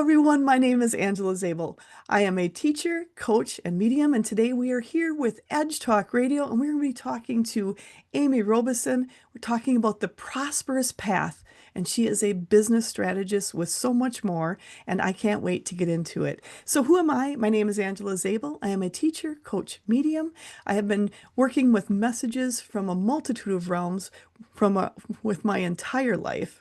everyone. My name is Angela Zabel. I am a teacher, coach, and medium, and today we are here with Edge Talk Radio, and we're going to be talking to Amy Robeson. We're talking about the prosperous path, and she is a business strategist with so much more, and I can't wait to get into it. So, who am I? My name is Angela Zabel. I am a teacher, coach, medium. I have been working with messages from a multitude of realms with my entire life.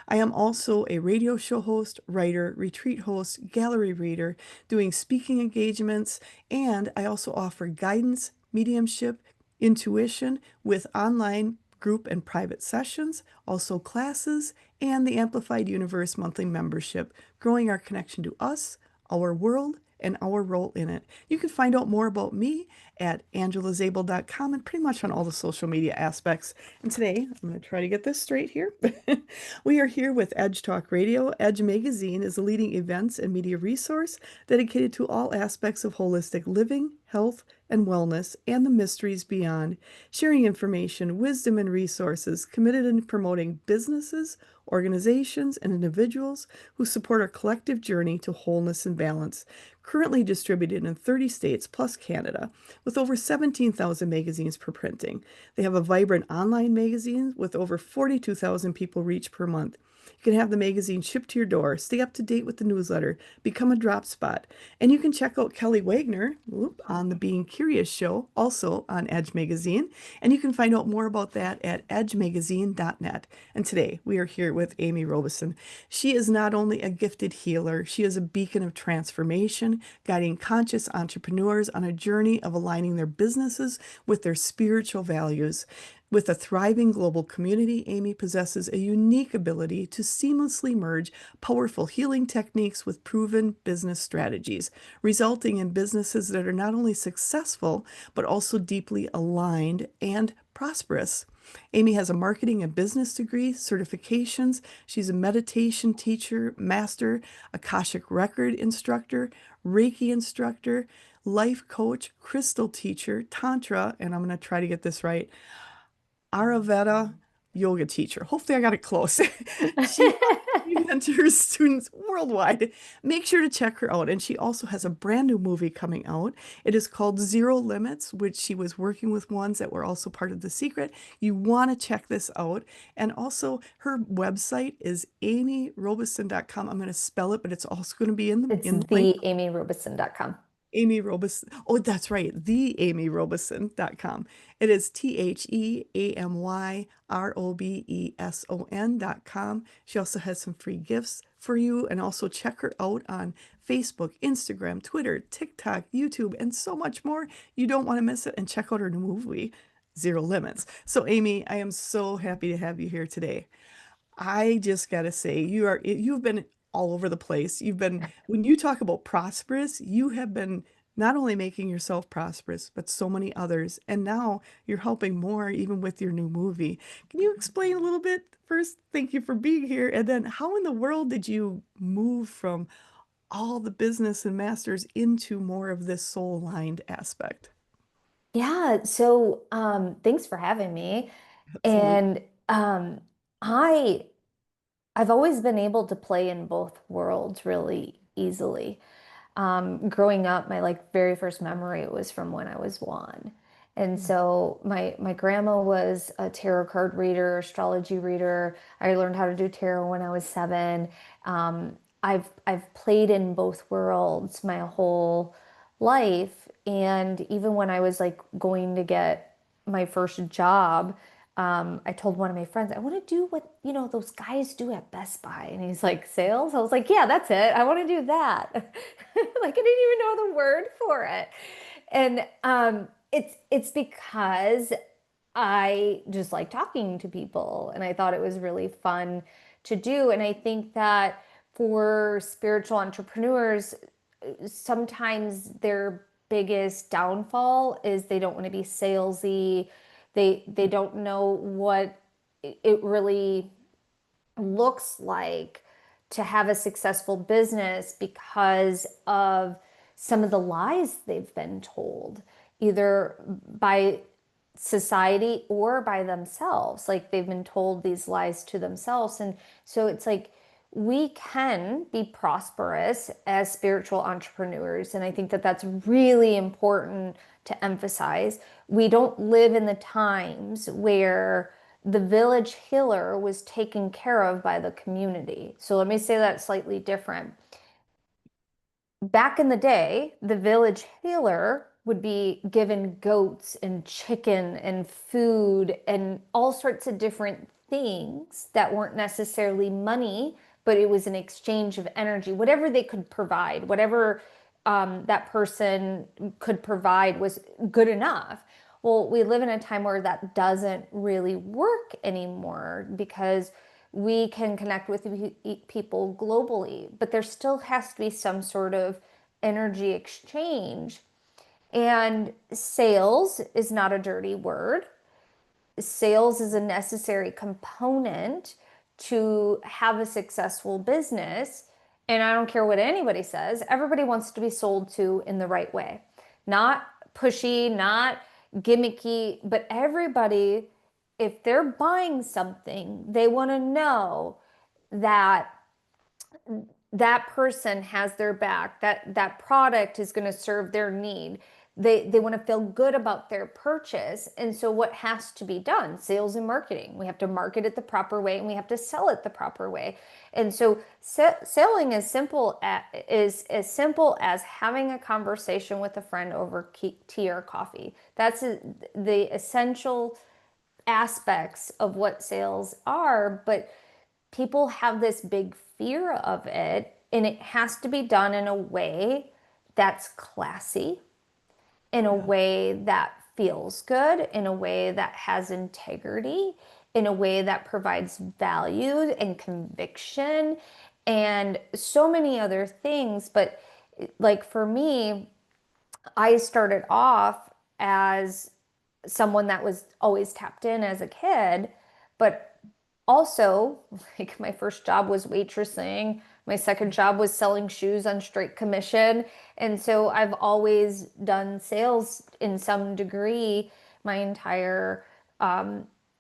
I am also a radio show host, writer, retreat host, gallery reader, doing speaking engagements, and I also offer guidance, mediumship, intuition with online group and private sessions, also classes, and the Amplified Universe monthly membership, growing our connection to us, our world, and our role in it. You can find out more about me at angelazabel.com and pretty much on all the social media aspects. And today, I'm going to try to get this straight here. We are here with Edge Talk Radio. Edge Magazine is a leading events and media resource dedicated to all aspects of holistic living, health, and wellness, and the mysteries beyond, sharing information, wisdom, and resources committed in promoting businesses, organizations, and individuals who support our collective journey to wholeness and balance. Currently distributed in 30 states plus Canada, with over 17,000 magazines per printing. They have a vibrant online magazine with over 42,000 people reached per month. You can have the magazine shipped to your door, stay up to date with the newsletter, become a drop spot. And you can check out Kelly Wagner on the Being Curious show, also on Edge Magazine. And you can find out more about that at edgemagazine.net. And today we are here with Amy Robeson. She is not only a gifted healer, she is a beacon of transformation, guiding conscious entrepreneurs on a journey of aligning their businesses with their spiritual values. With a thriving global community, Amy possesses a unique ability to seamlessly merge powerful healing techniques with proven business strategies, resulting in businesses that are not only successful, but also deeply aligned and prosperous. Amy has a marketing and business degree, certifications. She's a meditation teacher, master, Akashic record instructor, Reiki instructor, life coach, crystal teacher, Tantra, and I'm going to try to get this right, Ayurveda yoga teacher. Hopefully, I got it close. She mentors students worldwide. Make sure to check her out. And she also has a brand new movie coming out. It is called Zero Limits, which she was working with ones that were also part of The Secret. You want to check this out. And also, her website is amyrobeson.com. I'm going to spell it, but it's also going to be in It's the link. theamyrobeson.com. Amy Robeson. Oh, that's right. TheAmyRobeson.com. It is TheAmyRobeson.com. She also has some free gifts for you. And also check her out on Facebook, Instagram, Twitter, TikTok, YouTube, and so much more. You don't want to miss it. And check out her new movie, Zero Limits. So, Amy, I am so happy to have you here today. I just gotta say, you've been all over the place. When you talk about prosperous, you have been not only making yourself prosperous, but so many others. And now you're helping more even with your new movie. Can you explain a little bit first? Thank you for being here. And then how in the world did you move from all the business and masters into more of this soul-aligned aspect? Yeah, so thanks for having me. Absolutely. And um, I I've always been able to play in both worlds really easily. Growing up, my very first memory was from when I was one. And so my grandma was a tarot card reader, astrology reader. I learned how to do tarot when I was 7. I've played in both worlds my whole life, and even when I was like going to get my first job, I told one of my friends, I want to do what, those guys do at Best Buy. And he's like, sales? I was like, yeah, that's it. I want to do that. Like I didn't even know the word for it. And it's because I just like talking to people and I thought it was really fun to do. And I think that for spiritual entrepreneurs, sometimes their biggest downfall is they don't want to be salesy. They don't know what it really looks like to have a successful business because of some of the lies they've been told, either by society or by themselves. Like they've been told these lies to themselves. And so it's like we can be prosperous as spiritual entrepreneurs. And I think that that's really important to emphasize. We don't live in the times where the village healer was taken care of by the community. So let me say that slightly different. Back in the day, the village healer would be given goats and chicken and food and all sorts of different things that weren't necessarily money, but it was an exchange of energy. Whatever they could provide, whatever that person could provide was good enough. Well, we live in a time where that doesn't really work anymore because we can connect with people globally, but there still has to be some sort of energy exchange. And sales is not a dirty word. Sales is a necessary component to have a successful business. And I don't care what anybody says, everybody wants to be sold to in the right way. Not pushy, not gimmicky, but everybody, if they're buying something, they want to know that that person has their back, that that product is going to serve their need. They want to feel good about their purchase. And so what has to be done? Sales and marketing. We have to market it the proper way and we have to sell it the proper way. And so selling is as simple as having a conversation with a friend over tea or coffee. That's the essential aspects of what sales are, but people have this big fear of it, and it has to be done in a way that's classy, in a Yeah. way that feels good, in a way that has integrity, in a way that provides value and conviction, and so many other things. But like for me, I started off as someone that was always tapped in as a kid, but also, like my first job was waitressing. My second job was selling shoes on straight commission. And so I've always done sales in some degree my entire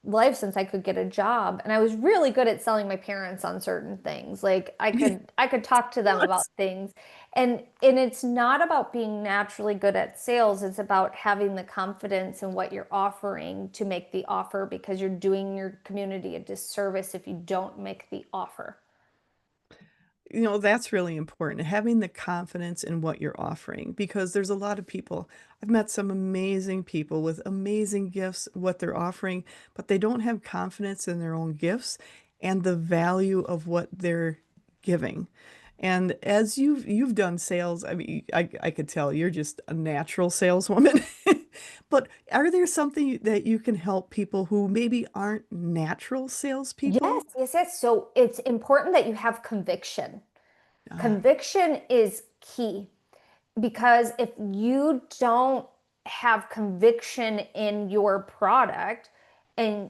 life since I could get a job. And I was really good at selling my parents on certain things. Like I could talk to them about Yes. things. And it's not about being naturally good at sales. It's about having the confidence in what you're offering to make the offer because you're doing your community a disservice if you don't make the offer. That's really important, having the confidence in what you're offering, because there's a lot of people. I've met some amazing people with amazing gifts, what they're offering, but they don't have confidence in their own gifts and the value of what they're giving. And as you've done sales, I mean, I could tell you're just a natural saleswoman. But are there something that you can help people who maybe aren't natural Yes, salespeople? yes, yes. So it's important that you have conviction. Ah, Conviction is key because if you don't have conviction in your product, and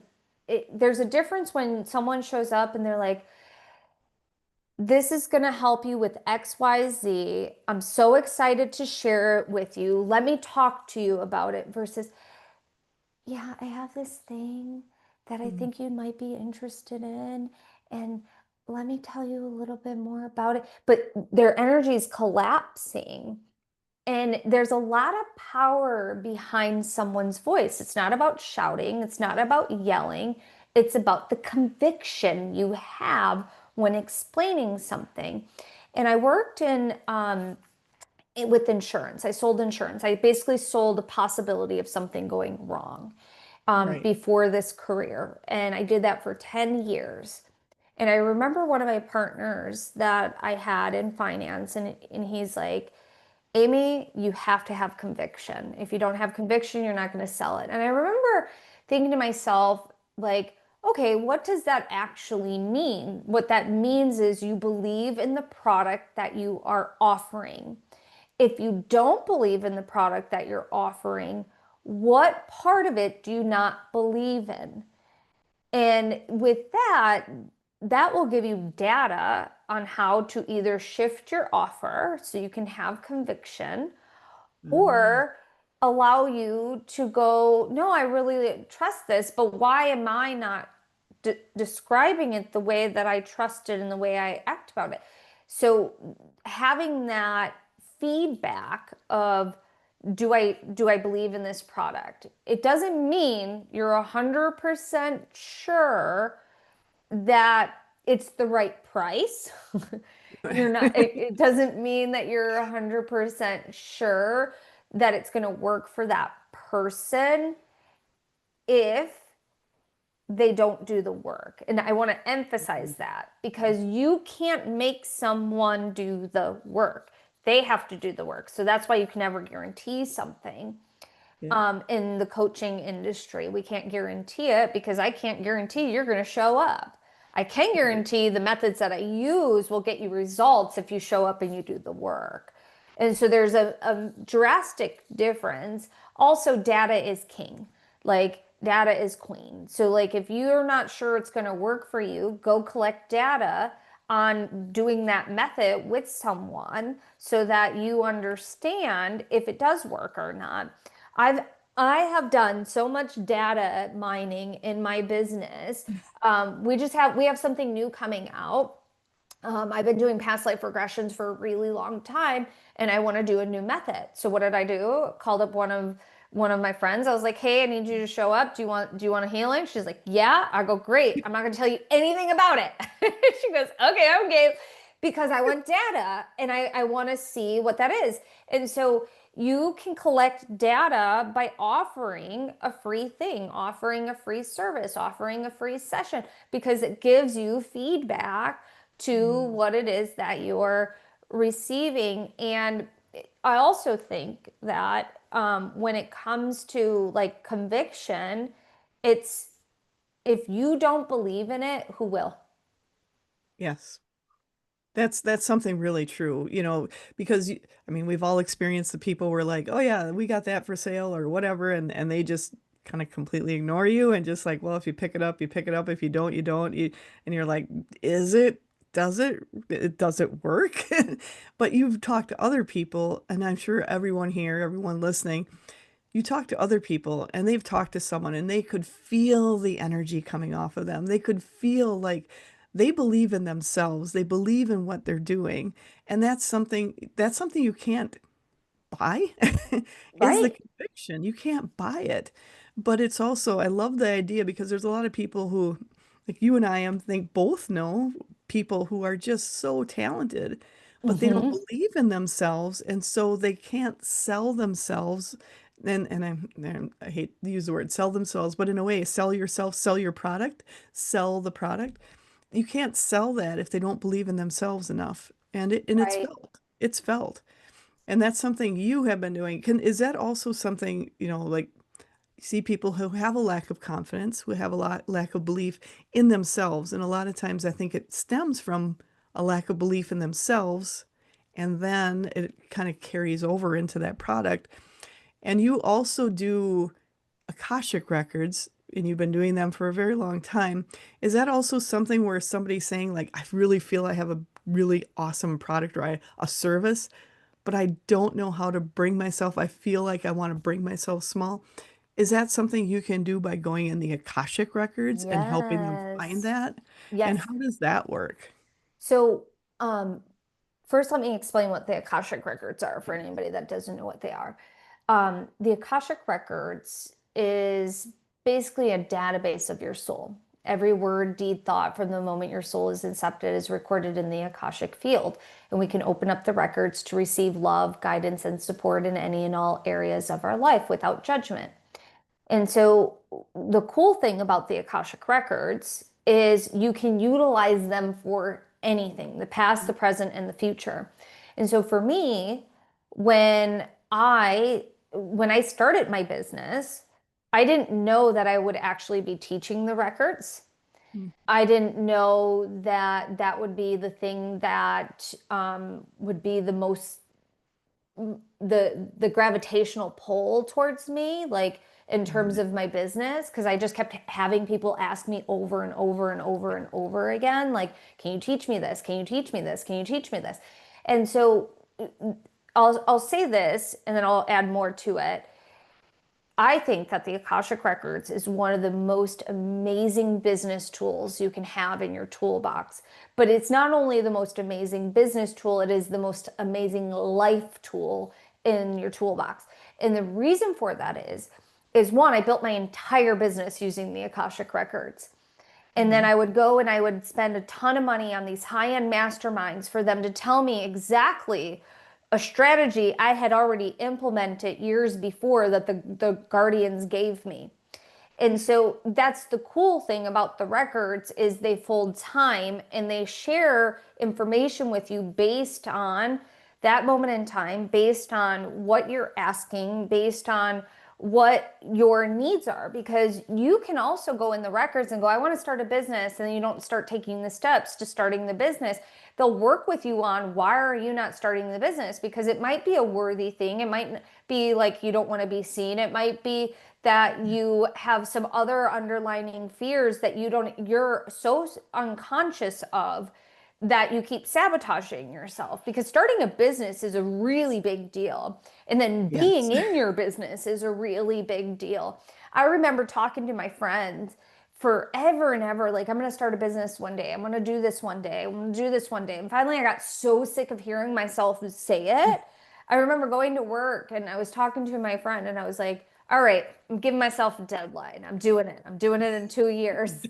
there's a difference when someone shows up and they're like, this is going to help you with XYZ. I'm so excited to share it with you. Let me talk to you about it versus, yeah, I have this thing that I mm, think you might be interested in. And let me tell you a little bit more about it. But their energy is collapsing. And there's a lot of power behind someone's voice. It's not about shouting, it's not about yelling, it's about the conviction you have when explaining something. And I worked with insurance. I sold insurance. I basically sold the possibility of something going wrong right. before this career. And I did that for 10 years. And I remember one of my partners that I had in finance, and he's like, Amy, you have to have conviction. If you don't have conviction, you're not going to sell it. And I remember thinking to myself, like, okay, what does that actually mean? What that means is you believe in the product that you are offering. If you don't believe in the product that you're offering, what part of it do you not believe in? And with that, that will give you data on how to either shift your offer so you can have conviction Ah, or allow you to go, no, I really trust this, but why am I not describing it the way that I trust it and the way I act about it. So having that feedback of do I believe in this product? It doesn't mean you're 100% sure that it's the right price. You're not, it doesn't mean that you're 100% sure that it's going to work for that person if they don't do the work. And I want to emphasize that because you can't make someone do the work. They have to do the work. So that's why you can never guarantee something Yeah. in the coaching industry. We can't guarantee it because I can't guarantee you're going to show up. I can Right. guarantee the methods that I use will get you results if you show up and you do the work. And so there's a drastic difference. Also, data is king. Like, data is queen. So, like, if you're not sure it's going to work for you, go collect data on doing that method with someone so that you understand if it does work or not. I've I have done so much data mining in my business. We have something new coming out. I've been doing past life regressions for a really long time, and I want to do a new method. So what did I do? Called up one of my friends. I was like, "Hey, I need you to show up. Do you want a healing?" She's like, "Yeah." I go, "Great. I'm not going to tell you anything about it." She goes, "Okay, I'm game," because I want data and I want to see what that is. And so you can collect data by offering a free thing, offering a free service, offering a free session, because it gives you feedback to Mm. what it is that you're receiving. And I also think that when it comes to like conviction, it's if you don't believe in it, who will? Yes. That's something really true, because I mean, we've all experienced the people where like, oh yeah, we got that for sale or whatever, and they just kind of completely ignore you and just like, well, if you pick it up, you pick it up. If you don't, you don't. And you're like, is it? Does it work? But you've talked to other people, and I'm sure everyone here, everyone listening, you talk to other people and they've talked to someone and they could feel the energy coming off of them. They could feel like they believe in themselves. They believe in what they're doing. And that's something you can't buy is the Right. conviction. You can't buy it. But it's also, I love the idea because there's a lot of people who, like you and I think both know people who are just so talented, but they don't Mm-hmm. believe in themselves. And so they can't sell themselves. I hate to use the word sell themselves, but in a way, sell yourself, sell your product, sell the product. You can't sell that if they don't believe in themselves enough. And it's Right. felt. It's felt. And that's something you have been doing. Is that also something, like you see people who have a lack of confidence, who have a lack of belief in themselves. And a lot of times I think it stems from a lack of belief in themselves. And then it kind of carries over into that product. And you also do Akashic Records, and you've been doing them for a very long time. Is that also something where somebody's saying, like, I really feel I have a really awesome product or a service, but I don't know how to bring myself. I feel like I want to bring myself small. Is that something you can do by going in the Akashic Records and helping them find Yes. that? And Yes. how does that work? So, um, first, let me explain what the Akashic Records are for anybody that doesn't know what they are. The Akashic Records is basically a database of your soul. Every word, deed, thought from the moment your soul is incepted is recorded in the Akashic field. And we can open up the records to receive love, guidance, and support in any and all areas of our life without judgment. And so the cool thing about the Akashic Records is you can utilize them for anything, the past, the present, and the future. And so for me, when I when I started my business, I didn't know that I would actually be teaching the records. Mm. I didn't know that that would be the thing that would be the most the gravitational pull towards me, like in terms Right. of my business, because I just kept having people ask me over and over and over and over again, like, can you teach me this? Can you teach me this? Can you teach me this? And so I'll say this and then I'll add more to it. I think that the Akashic Records is one of the most amazing business tools you can have in your toolbox. But it's not only the most amazing business tool, it is the most amazing life tool in your toolbox. And the reason for that is one, I built my entire business using the Akashic Records. And then Mhm. I would go and I would spend a ton of money on these high-end masterminds for them to tell me exactly a strategy I had already implemented years before that the guardians gave me. And so that's the cool thing about the records is they fold time and they share information with you based on that moment in time, based on what you're asking, based on what your needs are. Because you can also go in the records and go, I want to start a business, and then you don't start taking the steps to starting the business. They'll work with you on why are you not starting the business, because it might be a worthy thing. It might be like you don't want to be seen. It might be that you have some other underlining fears that you're so unconscious of that you keep sabotaging yourself, because starting a business is a really big deal, and then Yes. being in your business is a really big deal. I remember talking to my friends forever and ever, like, I'm going to start a business one day, I'm going to do this one day, I'm going to do this one day, and finally I got so sick of hearing myself say it. I remember going to work and I was talking to my friend and I was like, all right, I'm giving myself a deadline. I'm doing it. I'm doing it in 2 years.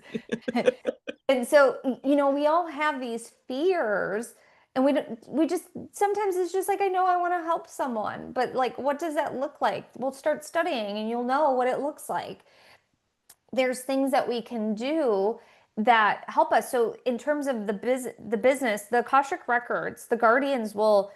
And so, we all have these fears, and we just, sometimes it's just like, I know I want to help someone, but like, what does that look like? We'll start studying and you'll know what it looks like. There's things that we can do that help us. So in terms of the business, the Akashic Records, the Guardians will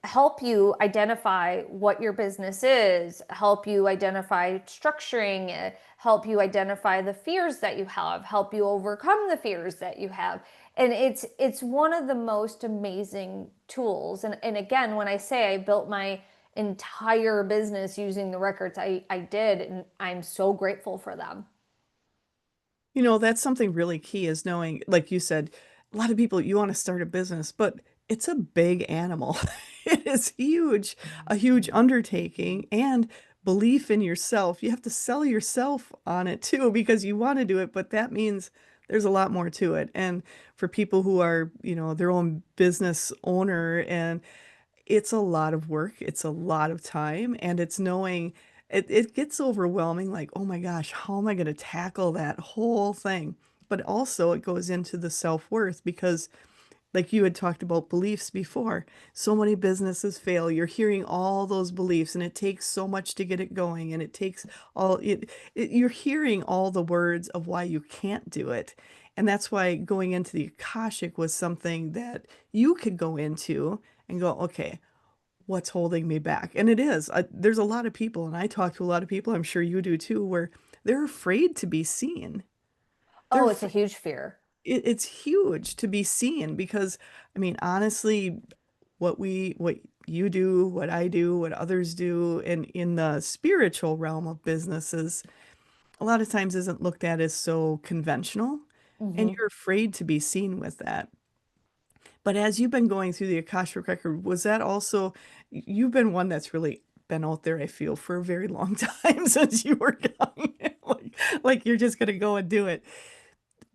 help you identify what your business is, help you identify structuring it, help you identify the fears that you have, help you overcome the fears that you have. And it's one of the most amazing tools. And again, when I say I built my entire business using the records, I did, and I'm so grateful for them. That's something really key is knowing, like you said, a lot of people, you want to start a business, but it's a big animal. It is huge, a huge undertaking, and belief in yourself. You have to sell yourself on it too because you want to do it, but that means there's a lot more to it. And for people who are, their own business owner, and it's a lot of work, it's a lot of time, and it's knowing it gets overwhelming, like, oh my gosh, how am I going to tackle that whole thing? But also it goes into the self-worth because like you had talked about beliefs before, so many businesses fail. You're hearing all those beliefs and it takes so much to get it going, and it takes you're hearing all the words of why you can't do it. And that's why going into the Akashic was something that you could go into and go, okay, what's holding me back? And it is. There's a lot of people, and I talk to a lot of people, I'm sure you do too, where they're afraid to be seen. They're Oh, it's a afraid. huge fear. It's huge to be seen because, I mean, honestly, what you do, what I do, what others do, and in the spiritual realm of businesses, a lot of times isn't looked at as so conventional, and Hmm. you're afraid to be seen with that. But as you've been going through the Akashic Record, was that also, you've been one that's really been out there, I feel, for a very long time since you were young. Like you're just gonna go and do it.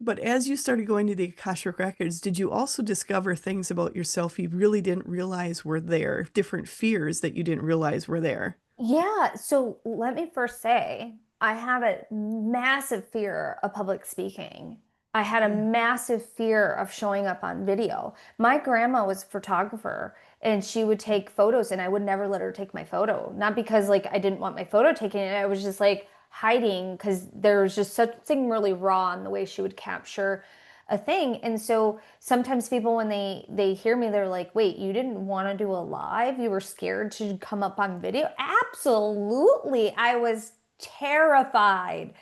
But as you started going to the Akashic Records, did you also discover things about yourself you really didn't realize were there, different fears that you didn't realize were there? Yeah, so let me first say, I had a massive fear of public speaking. I had a Mm. massive fear of showing up on video. My grandma was a photographer and she would take photos, and I would never let her take my photo. Not because like I didn't want my photo taken, I was just like hiding because there was just something really raw in the way she would capture a thing. And so sometimes people, when they hear me, they're like, wait, you didn't want to do a live, you were scared to come up on video? Absolutely, I was terrified.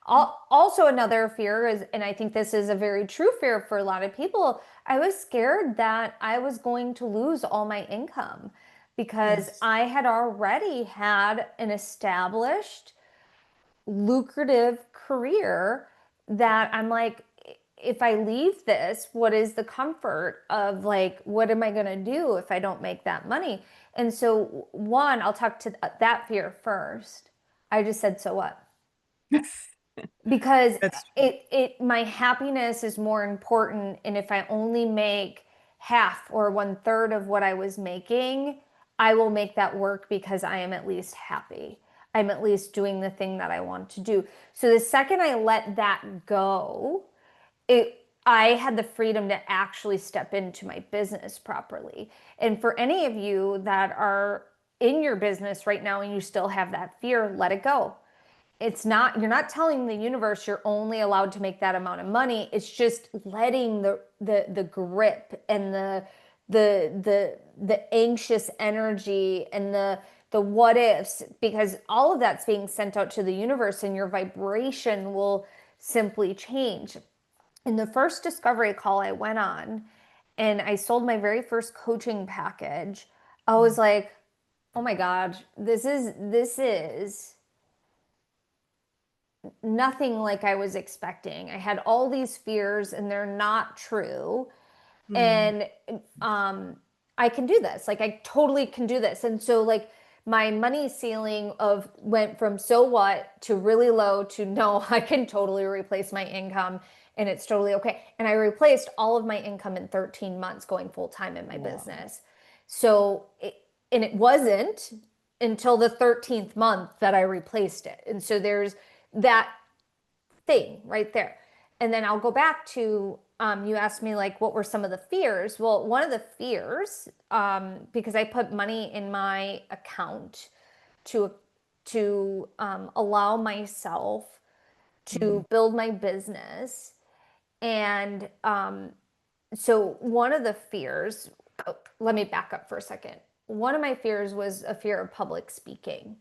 Also, another fear is, and I think this is a very true fear for a lot of people, I was scared that I was going to lose all my income because Yes. I had already had an established lucrative career that I'm like, if I leave this, what is the comfort of, like, what am I going to do if I don't make that money? And so, one, I'll talk to that fear first. I just said, so what? Because That's true. my happiness is more important. And if I only make half or one third of what I was making, I will make that work because I am at least happy. I'm at least doing the thing that I want to do. So the second I let that go, I had the freedom to actually step into my business properly. And for any of you that are in your business right now and you still have that fear, let it go. It's not, you're not telling the universe you're only allowed to make that amount of money. It's just letting the grip and the anxious energy and the what ifs, because all of that's being sent out to the universe and your vibration will simply change. In the first discovery call I went on and I sold my very first coaching package, I was like, oh my God, this is nothing like I was expecting. I had all these fears and they're not true. Mm, And I can do this. Like I totally can do this. And so like my money ceiling of went from so what to really low to no, I can totally replace my income and it's totally okay. And I replaced all of my income in 13 months going full time in my wow. business. So and it wasn't until the 13th month that I replaced it. And so there's that thing right there. And then I'll go back to you asked me like what were some of the fears. Well, one of the fears, because I put money in my account to allow myself Mm, to build my business, and so one of the fears. Oh, let me back up for a second. One of my fears was a fear of public speaking,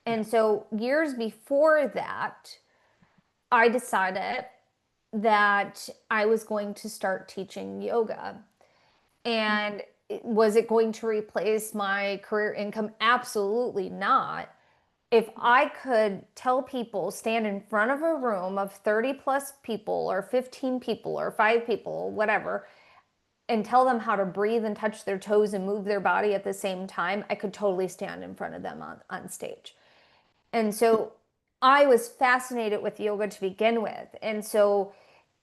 yeah. and so years before that, I decided that I was going to start teaching yoga. And was it going to replace my career income? Absolutely not. If I could tell people, stand in front of a room of 30 plus people, or 15 people, or five people, whatever, and tell them how to breathe and touch their toes and move their body at the same time, I could totally stand in front of them on stage. And so I was fascinated with yoga to begin with. And so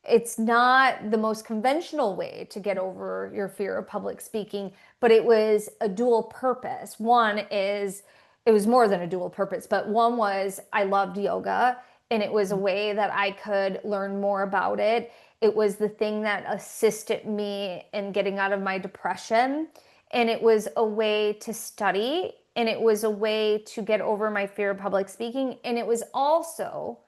it's not the most conventional way to get over your fear of public speaking, but it was a dual purpose. One is, it was more than a dual purpose, but one was I loved yoga and it was a way that I could learn more about it. It was the thing that assisted me in getting out of my depression. And it was a way to study and it was a way to get over my fear of public speaking. And it was also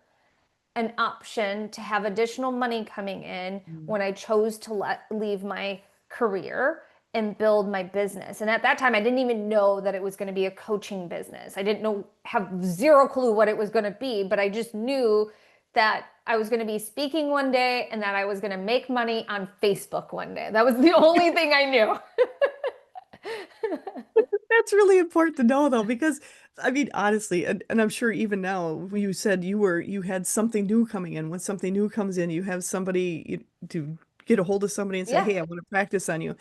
an option to have additional money coming in Mm. when I chose to leave my career and build my business. And at that time, I didn't even know that it was going to be a coaching business. I didn't know, have zero clue what it was going to be, but I just knew that I was going to be speaking one day and that I was going to make money on Facebook one day. That was the only thing I knew. That's really important to know though, because I mean, honestly, and I'm sure even now, you said you had something new coming in. When something new comes in, you have somebody to get a hold of somebody and say, Yeah. "Hey, I want to practice on you."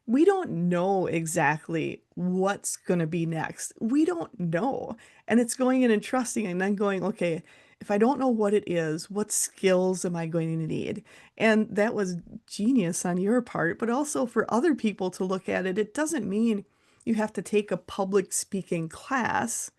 We don't know exactly what's going to be next. We don't know. And it's going in and trusting and then going, okay, if I don't know what it is, what skills am I going to need? And that was genius on your part, but also for other people to look at it. It doesn't mean you have to take a public speaking class,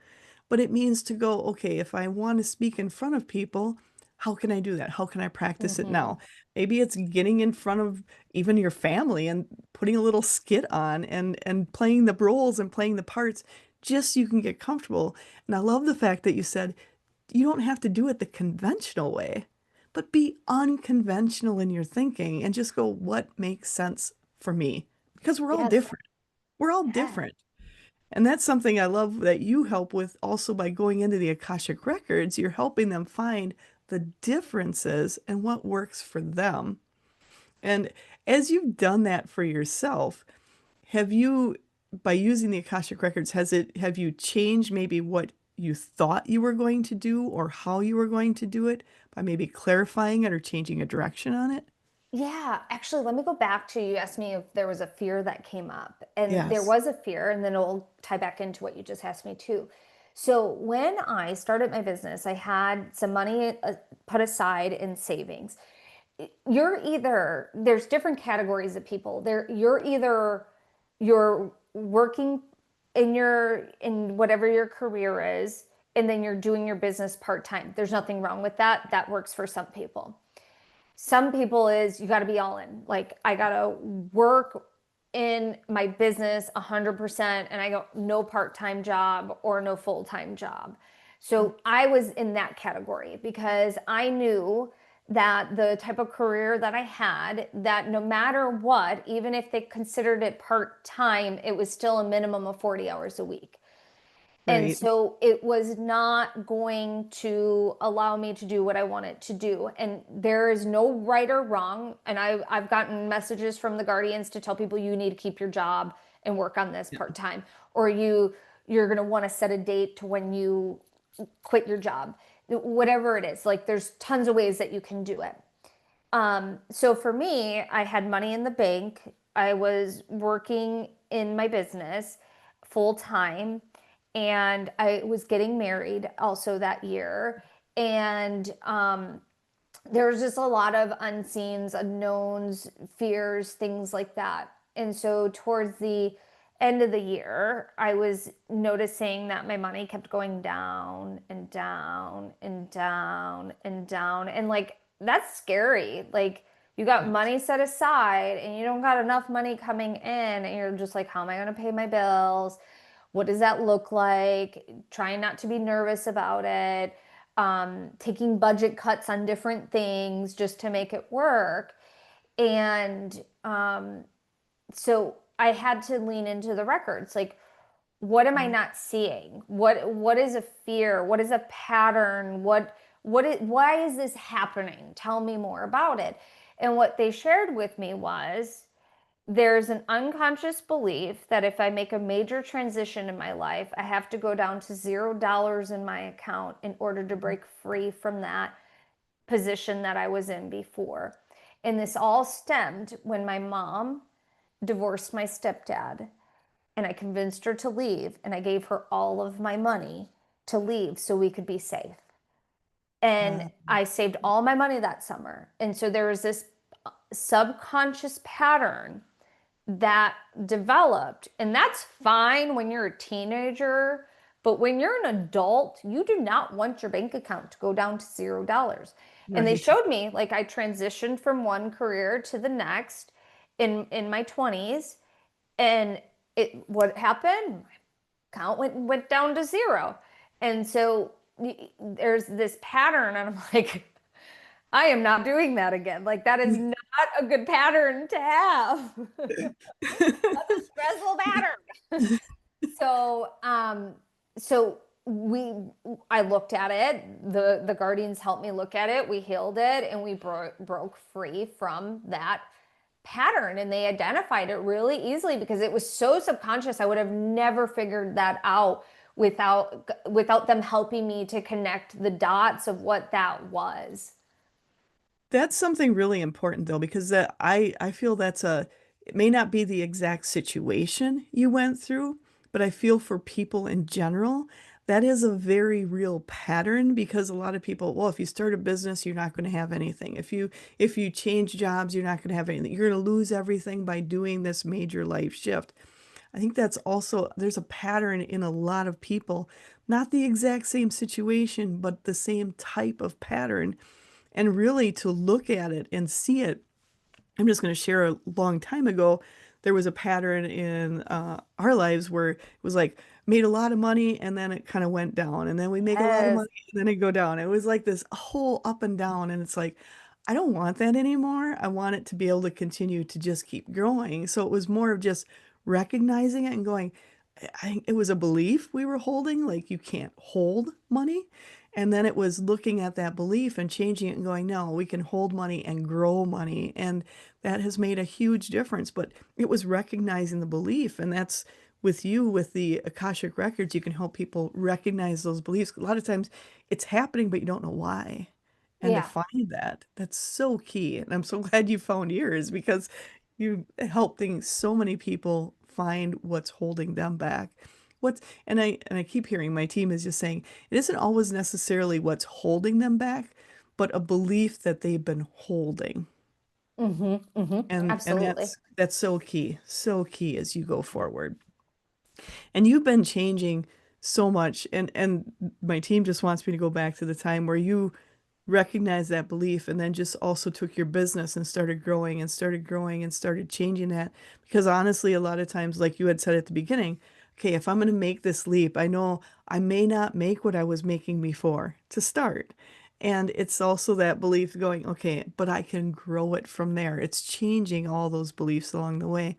but it means to go, okay, if I want to speak in front of people, how can I do that? How can I practice it Mm-hmm. now? Maybe it's getting in front of even your family and putting a little skit on and playing the roles and playing the parts just so you can get comfortable. And I love the fact that you said you don't have to do it the conventional way, but be unconventional in your thinking and just go, what makes sense for me? Because we're all Yes. different. We're all Yeah. different. And that's something I love that you help with also by going into the Akashic Records. You're helping them find the differences and what works for them. And as you've done that for yourself, have you, by using the Akashic Records, have you changed maybe what you thought you were going to do or how you were going to do it by maybe clarifying it or changing a direction on it? Yeah, actually, let me go back to you asked me if there was a fear that came up. And there Yes. was a fear, and then it'll tie back into what you just asked me too. So when I started my business, I had some money put aside in savings. You're either, there's different categories of people. You're either you're working in whatever your career is, and then you're doing your business part-time. There's nothing wrong with that. That works for some people. Some people is you got to be all in. Like I got to work in my business 100% and I go no part-time job or no full-time job. So I was in that category because I knew that the type of career that I had, that no matter what, even if they considered it part-time, it was still a minimum of 40 hours a week. And Right. so it was not going to allow me to do what I wanted to do. And there is no right or wrong. And I've gotten messages from the guardians to tell people you need to keep your job and work on this Yeah. part time, or you're going to want to set a date to when you quit your job. Whatever it is, like there's tons of ways that you can do it. So for me, I had money in the bank. I was working in my business full time, and I was getting married also that year. And there was just a lot of unseens, unknowns, fears, things like that. And so towards the end of the year, I was noticing that my money kept going down and down and down and down. And like, that's scary. Like, you got Yes. money set aside and you don't got enough money coming in, and you're just like, how am I going to pay my bills? What does that look like? Trying not to be nervous about it, taking budget cuts on different things just to make it work. And so I had to lean into the records. Like, what am I Mhm. not seeing? What is a fear? What is a pattern? Why is this happening? Tell me more about it. And what they shared with me was there's an unconscious belief that if I make a major transition in my life, I have to go down to $0 in my account in order to break free from that position that I was in before. And this all stemmed when my mom divorced my stepdad, and I convinced her to leave, and I gave her all of my money to leave so we could be safe. And Uh, I saved all my money that summer. And so there was this subconscious pattern that developed. And that's fine when you're a teenager, but when you're an adult, you do not want your bank account to go down to $0. And they right. showed me like I transitioned from one career to the next in my 20s, and it what happened? My account went down to zero. And so there's this pattern, and I'm like, I am not doing that again. Like that is not a good pattern to have. That's a stressful pattern. So, so we, I looked at it. The guardians helped me look at it. We healed it, and we broke free from that pattern. And they identified it really easily because it was so subconscious. I would have never figured that out without them helping me to connect the dots of what that was. That's something really important though, because I feel that's a it may not be the exact situation you went through, but I feel for people in general, that is a very real pattern because a lot of people, well, if you start a business, you're not going to have anything. If you change jobs, you're not going to have anything. You're going to lose everything by doing this major life shift. I think that's also there's a pattern in a lot of people, not the exact same situation, but the same type of pattern and really to look at it and see it. I'm just going to share a long time ago, there was a pattern in our lives where it was like made a lot of money and then it kind of went down, and then we make a lot of Yes. money and then it go down. It was like this whole up and down, and it's like I don't want that anymore. I want it to be able to continue to just keep growing. So it was more of just recognizing it and going, I think it was a belief we were holding, like you can't hold money. And then it was looking at that belief and changing it and going, no, we can hold money and grow money. And that has made a huge difference. But it was recognizing the belief. And that's with you, with the Akashic Records, you can help people recognize those beliefs. A lot of times it's happening, but you don't know why. And to Yeah. find that, that's so key. And I'm so glad you found yours because you helping so many people find what's holding them back. And I keep hearing my team is just saying it isn't always necessarily what's holding them back, but a belief that they've been holding. And Absolutely. that's so key as you go forward. And you've been changing so much. And my team just wants me to go back to the time where you recognized that belief and then just also took your business and started growing and started growing and started changing that. Because honestly, a lot of times, like you had said at the beginning, okay, if I'm going to make this leap, I know I may not make what I was making before to start. And it's also that belief going, okay, but I can grow it from there. It's changing all those beliefs along the way.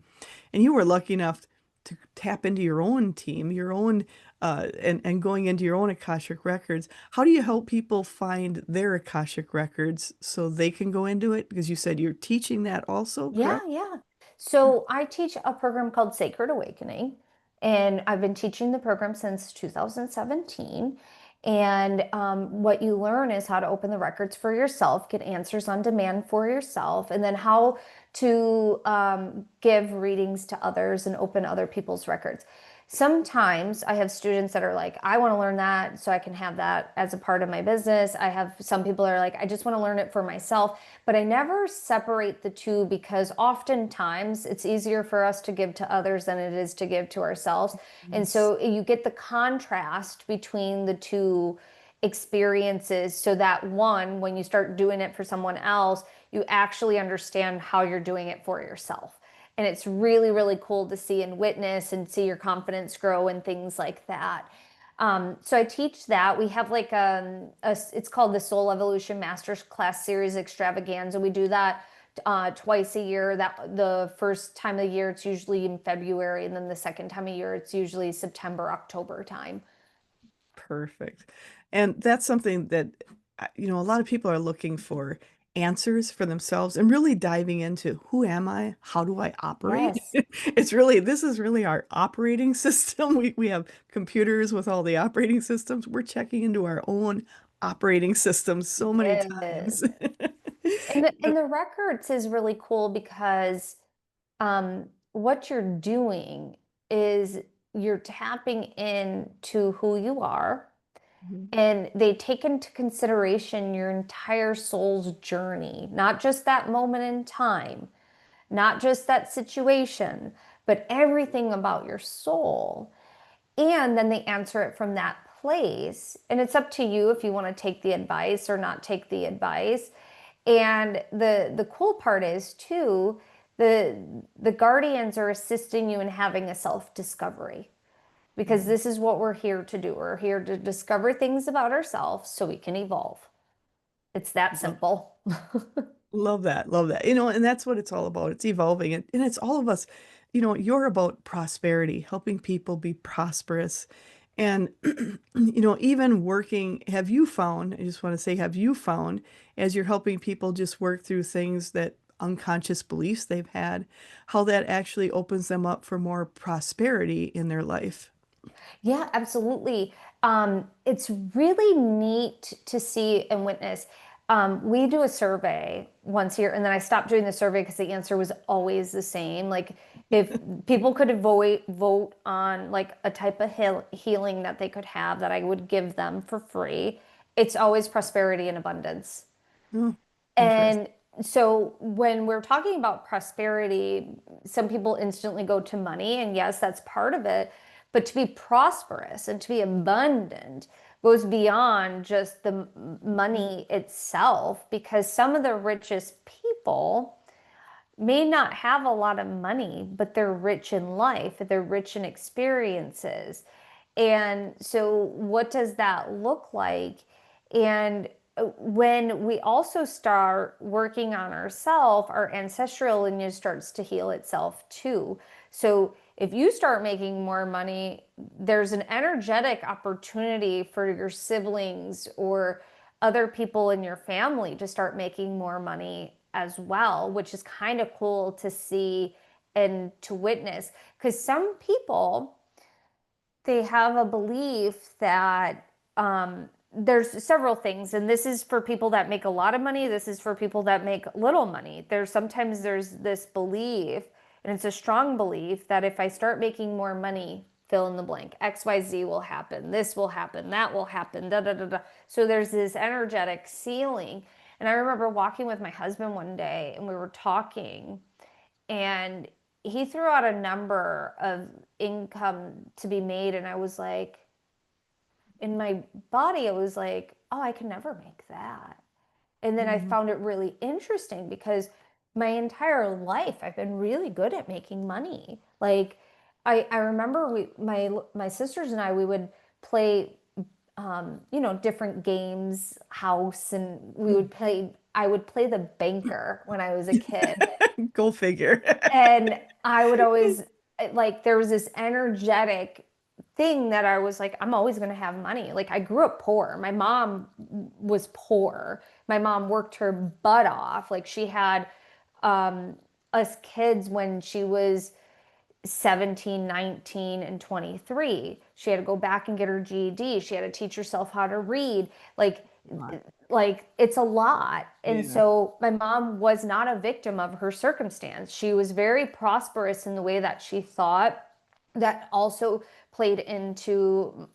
And you were lucky enough to tap into your own team, your own, and going into your own Akashic records. How do you help people find their Akashic records so they can go into it? Because you said you're teaching that also, Yeah, correct? yeah. So I teach a program called Sacred Awakening, and I've been teaching the program since 2017. And what you learn is how to open the records for yourself, get answers on demand for yourself, and then how to give readings to others and open other people's records. Sometimes I have students that are like, I want to learn that so I can have that as a part of my business. I have some people that are like, I just want to learn it for myself. But I never separate the two because oftentimes it's easier for us to give to others than it is to give to ourselves. And Yes. so you get the contrast between the two experiences so that one, when you start doing it for someone else, you actually understand how you're doing it for yourself. And it's really, really cool to see and witness and see your confidence grow and things like that. So I teach that. We have like it's called the Soul Evolution Masters Class Series Extravaganza. We do that twice a year. That the first time of the year it's usually in February, and then the second time of year it's usually September, October time. Perfect. And that's something that, a lot of people are looking for answers for themselves and really diving into who am I? How do I operate? Yes. This is really our operating system. We have computers with all the operating systems. We're checking into our own operating systems so many Yes. times. And the records is really cool because what you're doing is you're tapping into who you are, Mhm. and they take into consideration your entire soul's journey, not just that moment in time, not just that situation, but everything about your soul. And then they answer it from that place. And it's up to you if you want to take the advice or not take the advice. And the cool part is too, the the guardians are assisting you in having a self-discovery because Mhm. this is what we're here to do. We're here to discover things about ourselves so we can evolve. It's that simple. Love that. Love that. And that's what it's all about. It's evolving and it's all of us. You're about prosperity, helping people be prosperous. And, even working, have you found, I just want to say, have you found as you're helping people just work through things that unconscious beliefs they've had, how that actually opens them up for more prosperity in their life? Yeah, absolutely. It's really neat to see and witness. We do a survey once a year, and then I stopped doing the survey because the answer was always the same. Like, if people could vote on like a type of healing that they could have that I would give them for free, it's always prosperity and abundance. Oh, interesting. And so when we're talking about prosperity, some people instantly go to money, and yes, that's part of it. But to be prosperous and to be abundant goes beyond just the money itself, because some of the richest people may not have a lot of money, but they're rich in life, they're rich in experiences. And so, what does that look like? And when we also start working on ourselves, our ancestral lineage starts to heal itself too. So, if you start making more money, there's an energetic opportunity for your siblings or other people in your family to start making more money as well, which is kind of cool to see and to witness. Because some people, they have a belief that there's several things, and this is for people that make a lot of money. This is for people that make little money. There's this belief, and it's a strong belief that if I start making more money, fill in the blank. XYZ will happen. This will happen. That will happen. Da da da da. So there's this energetic ceiling. And I remember walking with my husband one day and we were talking and he threw out a number of income to be made and I was like, in my body, it was like, oh, I can never make that. And then I Mhm. found it really interesting because my entire life I've been really good at making money. Like I remember my sisters and I we would play different games, house, and we would play I would play the banker when I was a kid. Go figure. And I would always like there was this energetic thing that I was like, I'm always going to have money. Like I grew up poor. My mom was poor. My mom worked her butt off. Like she had um, us kids when she was 17, 19, and 23. She had to go back and get her GED. She had to teach herself how to read. Lot. Like it's a lot. And Yeah. so my mom was not a victim of her circumstance. She was very prosperous in the way that she thought that also played into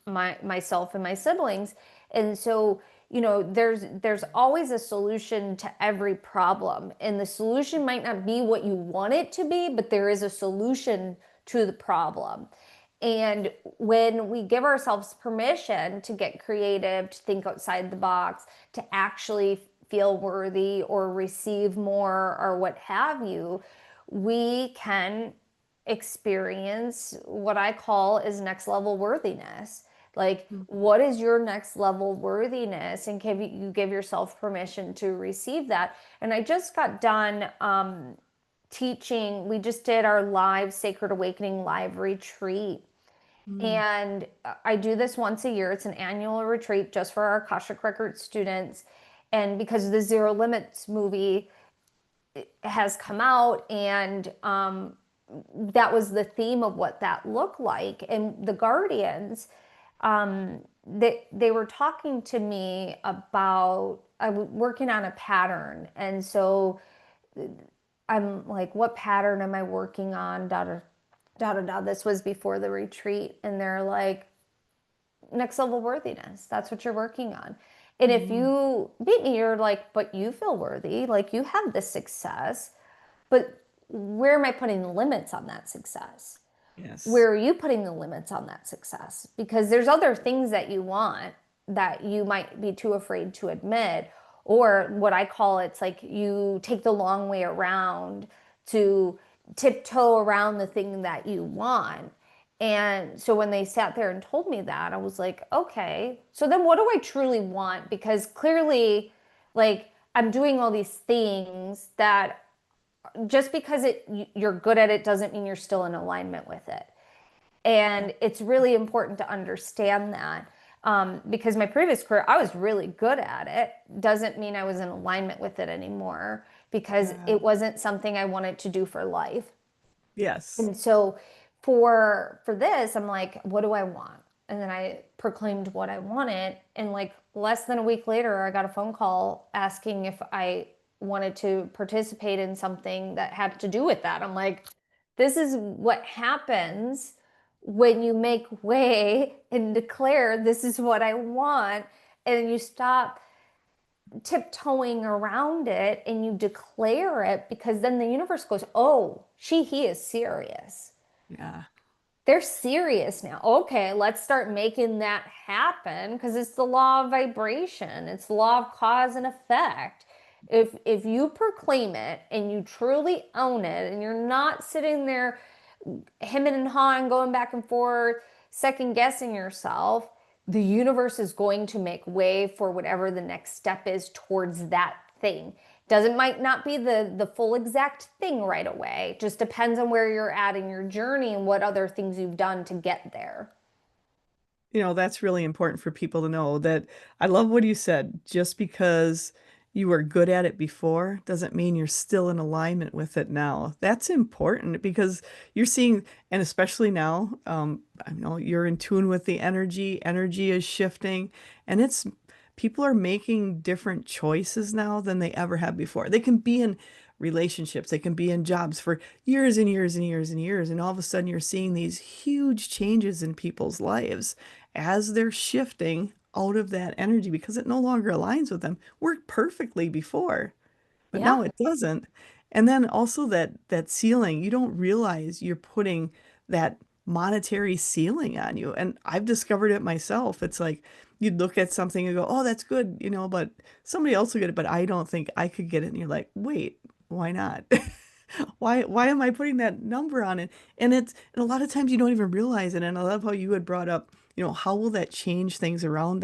myself and my siblings. And so, there's always a solution to every problem. And the solution might not be what you want it to be, but there is a solution to the problem. And when we give ourselves permission to get creative, to think outside the box, to actually feel worthy or receive more or what have you, we can experience what I call is next level worthiness. Like, Mm. what is your next level worthiness? And can you give yourself permission to receive that? And I just got done teaching, we just did our live Sacred Awakening live retreat. Mm. And I do this once a year. It's an annual retreat just for our Akashic Records students. And because the Zero Limits movie has come out, and that was the theme of what that looked like. And the Guardians, they were talking to me about I was working on a pattern, and so I'm like, what pattern am I working on? Da da da da da. This was before the retreat, and they're like, next level worthiness. That's what you're working on. And if Mm. you meet me, you're like, but you feel worthy, like you have this success, but where am I putting the limits on that success? Yes. Where are you putting the limits on that success? Because there's other things that you want that you might be too afraid to admit, or what I call it's like you take the long way around to tiptoe around the thing that you want. And so when they sat there and told me that, I was like, okay, so then what do I truly want? Because clearly, like, I'm doing all these things that just because you're good at it doesn't mean you're still in alignment with it. Yeah. And it's really important to understand that because my previous career, I was really good at it. Doesn't mean I was in alignment with it anymore because Yeah. it wasn't something I wanted to do for life. Yes. And so for this, I'm like, what do I want? And then I proclaimed what I wanted. And like less than a week later, I got a phone call asking if I wanted to participate in something that had to do with that. I'm like, this is what happens when you make way and declare this is what I want. And you stop tiptoeing around it and you declare it because then the universe goes, oh, he is serious. Yeah. They're serious now. Okay, let's start making that happen because it's the law of vibration. It's the law of cause and effect. If you proclaim it and you truly own it and you're not sitting there hemming and hawing, going back and forth, second guessing yourself, the universe is going to make way for whatever the next step is towards that thing. Doesn't might not be the full exact thing right away. Just depends on where you're at in your journey and what other things you've done to get there. That's really important for people to know that I love what you said. Just because you were good at it before doesn't mean you're still in alignment with it now. That's important because you're seeing, and especially now, I know you're in tune with the energy. Energy is shifting, and people are making different choices now than they ever have before. They can be in relationships. They can be in jobs for years and years and years and years. And all of a sudden, you're seeing these huge changes in people's lives as they're shifting out of that energy because it no longer aligns with them. Worked perfectly before, but Yeah. now it doesn't. And then also that ceiling, you don't realize you're putting that monetary ceiling on you. And I've discovered it myself. It's like you'd look at something and go, "Oh, that's good," but somebody else will get it, but I don't think I could get it. And you're like, "Wait, why not?" Why am I putting that number on it? And a lot of times you don't even realize it. And I love how you had brought up, how will that change things around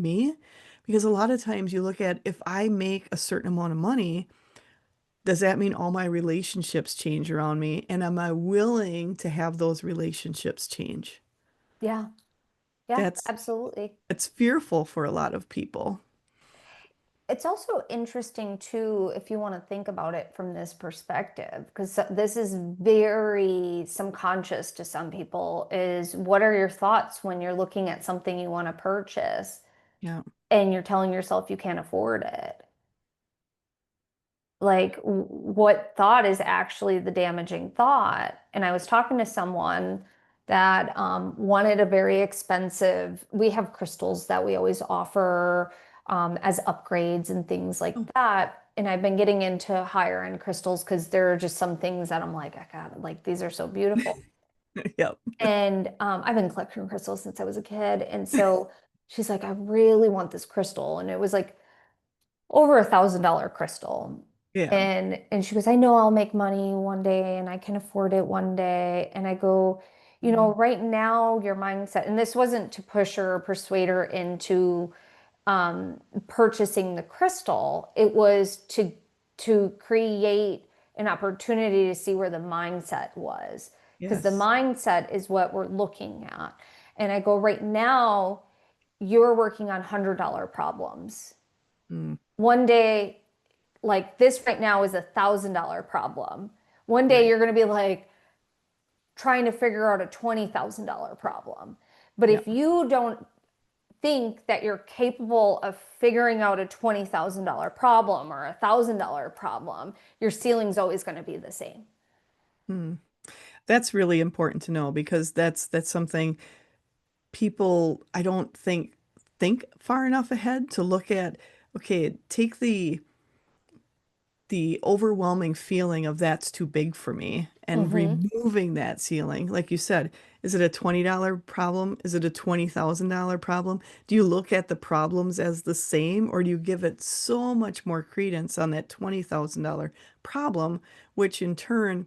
me? Because a lot of times you look at if I make a certain amount of money, does that mean all my relationships change around me? And am I willing to have those relationships change? Yeah. Yeah, That's absolutely. it's fearful for a lot of people. It's also interesting too, if you want to think about it from this perspective, because this is very subconscious to some people, is what are your thoughts when you're looking at something you want to purchase Yeah. and you're telling yourself you can't afford it? Like, what thought is actually the damaging thought? And I was talking to someone that wanted a very expensive, we have crystals that we always offer as upgrades and things like Oh, that. And I've been getting into higher end crystals because there are just some things that I'm like, I got like these are so beautiful. yep. And I've been collecting crystals since I was a kid. And so she's like, I really want this crystal. And it was like over $1,000 crystal. Yeah. And she goes, I know I'll make money one day and I can afford it one day. And I go, Mm. right now your mindset, and this wasn't to push her or persuade her into purchasing the crystal. It was to create an opportunity to see where the mindset was. Because the Yes. mindset is what we're looking at. And I go, right now, you're working on $100 problems. Mm. One day, like this right now is $1,000 problem. One day Right. you're going to be like trying to figure out a $20,000 problem. But Yep. if you don't think that you're capable of figuring out a $20,000 problem or $1,000 problem, your ceiling's always going to be the same. Mm. That's really important to know because that's something people I don't think far enough ahead to look at, okay, take the overwhelming feeling of that's too big for me and Mm-hmm. removing that ceiling. Like you said, is it a $20 problem? Is it a $20,000 problem? Do you look at the problems as the same or do you give it so much more credence on that $20,000 problem, which in turn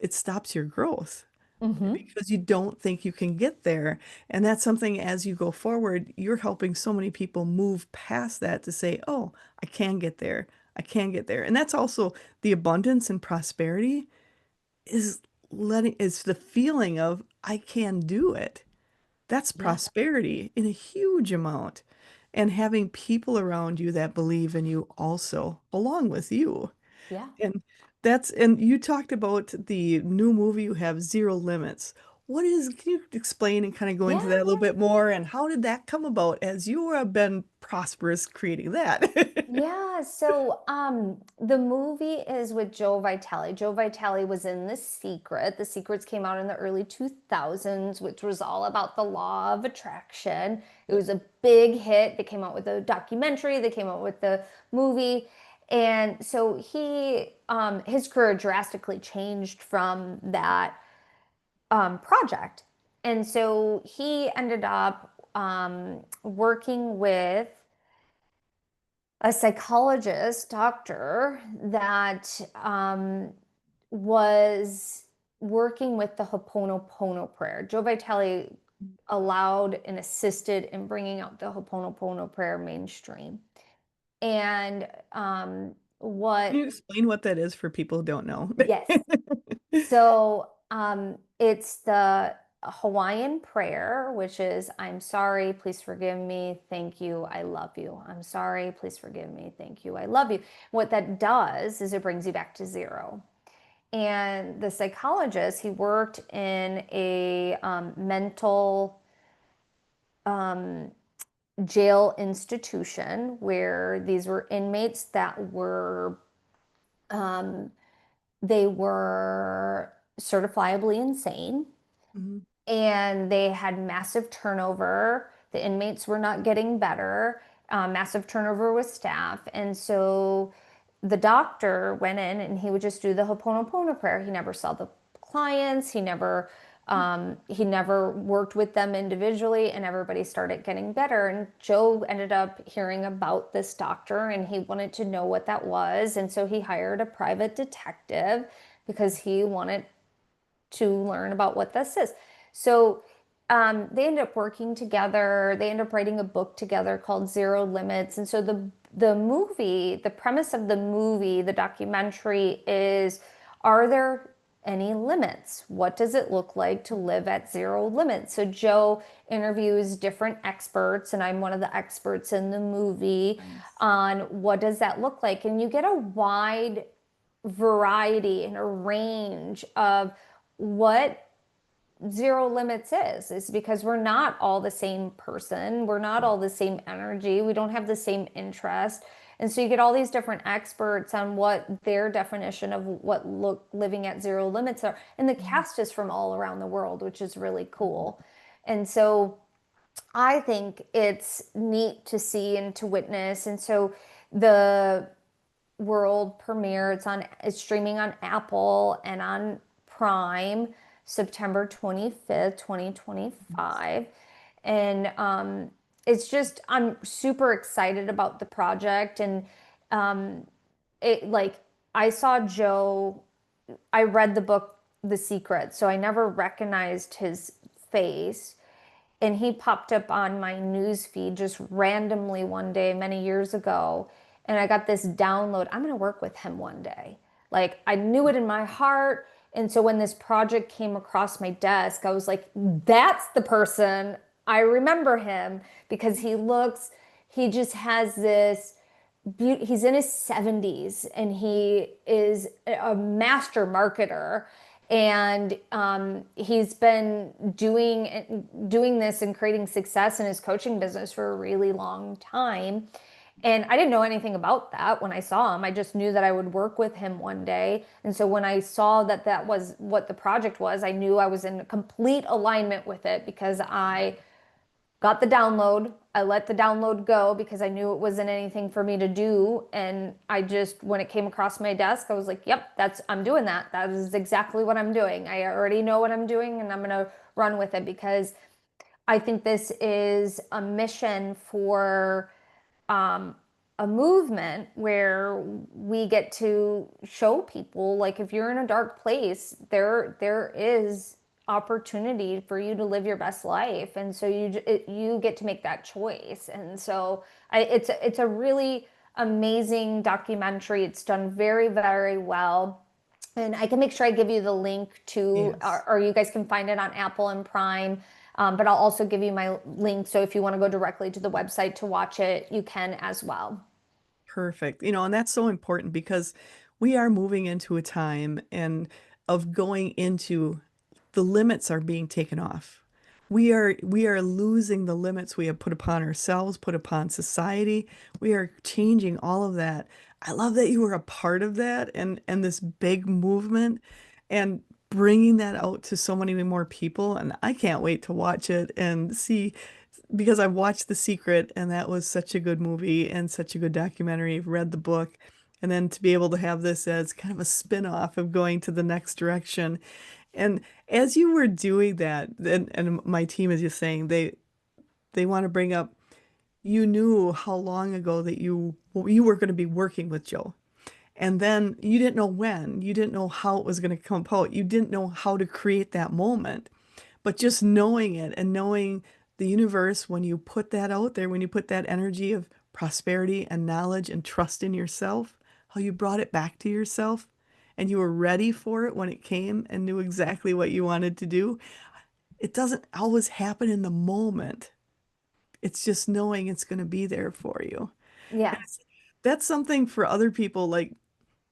it stops your growth? Mm-hmm. Because you don't think you can get there. And that's something as you go forward, you're helping so many people move past that to say, oh, I can get there. I can get there. And that's also the abundance and prosperity is is the feeling of I can do it. That's Yeah. prosperity in a huge amount. And having people around you that believe in you also, along with you. Yeah. And and you talked about the new movie you have, Zero Limits. Can you explain and kind of go into Yeah. that a little bit more? And how did that come about as you have been prosperous creating that? Yeah, so the movie is with Joe Vitale. Joe Vitale was in The Secret. The Secrets came out in the early 2000s, which was all about the law of attraction. It was a big hit. They came out with a documentary, they came out with the movie. And so his career drastically changed from that project. And so he ended up working with a psychologist, doctor that was working with the Ho'oponopono prayer. Joe Vitale allowed and assisted in bringing out the Ho'oponopono prayer mainstream. And Can you what, explain what that is for people who don't know? yes. So it's the Hawaiian prayer, which is, I'm sorry, please forgive me, thank you, I love you. I'm sorry, please forgive me, thank you, I love you. What that does is it brings you back to zero. And the psychologist, he worked in a mental jail institution where these were inmates that were Um, they were certifiably insane Mhm. and they had massive turnover. The inmates were not getting better, massive turnover with staff. And so the doctor went in and he would just do the Ho'oponopono prayer. He never saw the clients. He never worked with them individually, and everybody started getting better. And Joe ended up hearing about this doctor and he wanted to know what that was. And so he hired a private detective because he wanted to learn about what this is. So they end up working together. They end up writing a book together called Zero Limits. And so the premise of the movie, the documentary is, are there any limits? What does it look like to live at zero limits? So Joe interviews different experts, and I'm one of the experts in the movie Nice. on what does that look like. And you get a wide variety and a range of what zero limits is because we're not all the same person, we're not all the same energy, we don't have the same interest. And so you get all these different experts on what their definition of what living at zero limits are, and the Mhm. cast is from all around the world, which is really cool. And so I think it's neat to see and to witness. And so the world premiere. It's streaming on Apple and on Prime September 25th, Nice. 2025. And it's just I'm super excited about the project and it like I saw Joe, I read the book The Secret, so I never recognized his face, and he popped up on my news feed just randomly one day many years ago, and I got this download, I'm going to work with him one day. Like, I knew it in my heart. And so when this project came across my desk, I was like, that's the person. I remember him because he just has this he's in his 70s and he is a master marketer, and he's been doing this and creating success in his coaching business for a really long time. And I didn't know anything about that when I saw him. I just knew that I would work with him one day. And so when I saw that that was what the project was, I knew I was in complete alignment with it because I got the download. I let the download go because I knew it wasn't anything for me to do. And I just, when it came across my desk, I was like, yep, I'm doing that. That is exactly what I'm doing. I already know what I'm doing and I'm going to run with it because I think this is a mission for um, a movement where we get to show people, like, if you're in a dark place, there is opportunity for you to live your best life, and so you get to make that choice. And so it's a really amazing documentary. It's done very, very well. And I can make sure I give you the link to, Yes. or you guys can find it on Apple and Prime. But I'll also give you my link. So if you want to go directly to the website to watch it, you can as well. Perfect. And that's so important because we are moving into a time and of going into the limits are being taken off. We are losing the limits we have put upon ourselves, put upon society. We are changing all of that. I love that you were a part of that and this big movement and bringing that out to so many more people. And I can't wait to watch it and see because I watched The Secret and that was such a good movie and such a good documentary. I've read the book. And then to be able to have this as kind of a spin-off of going to the next direction. And as you were doing that, and my team is just saying they want to bring up you knew how long ago that you were going to be working with Joe. And then you didn't know when, you didn't know how it was going to come out. You didn't know how to create that moment. But just knowing it and knowing the universe, when you put that out there, when you put that energy of prosperity and knowledge and trust in yourself, how you brought it back to yourself and you were ready for it when it came and knew exactly what you wanted to do. It doesn't always happen in the moment. It's just knowing it's going to be there for you. And Yeah. that's something for other people. Like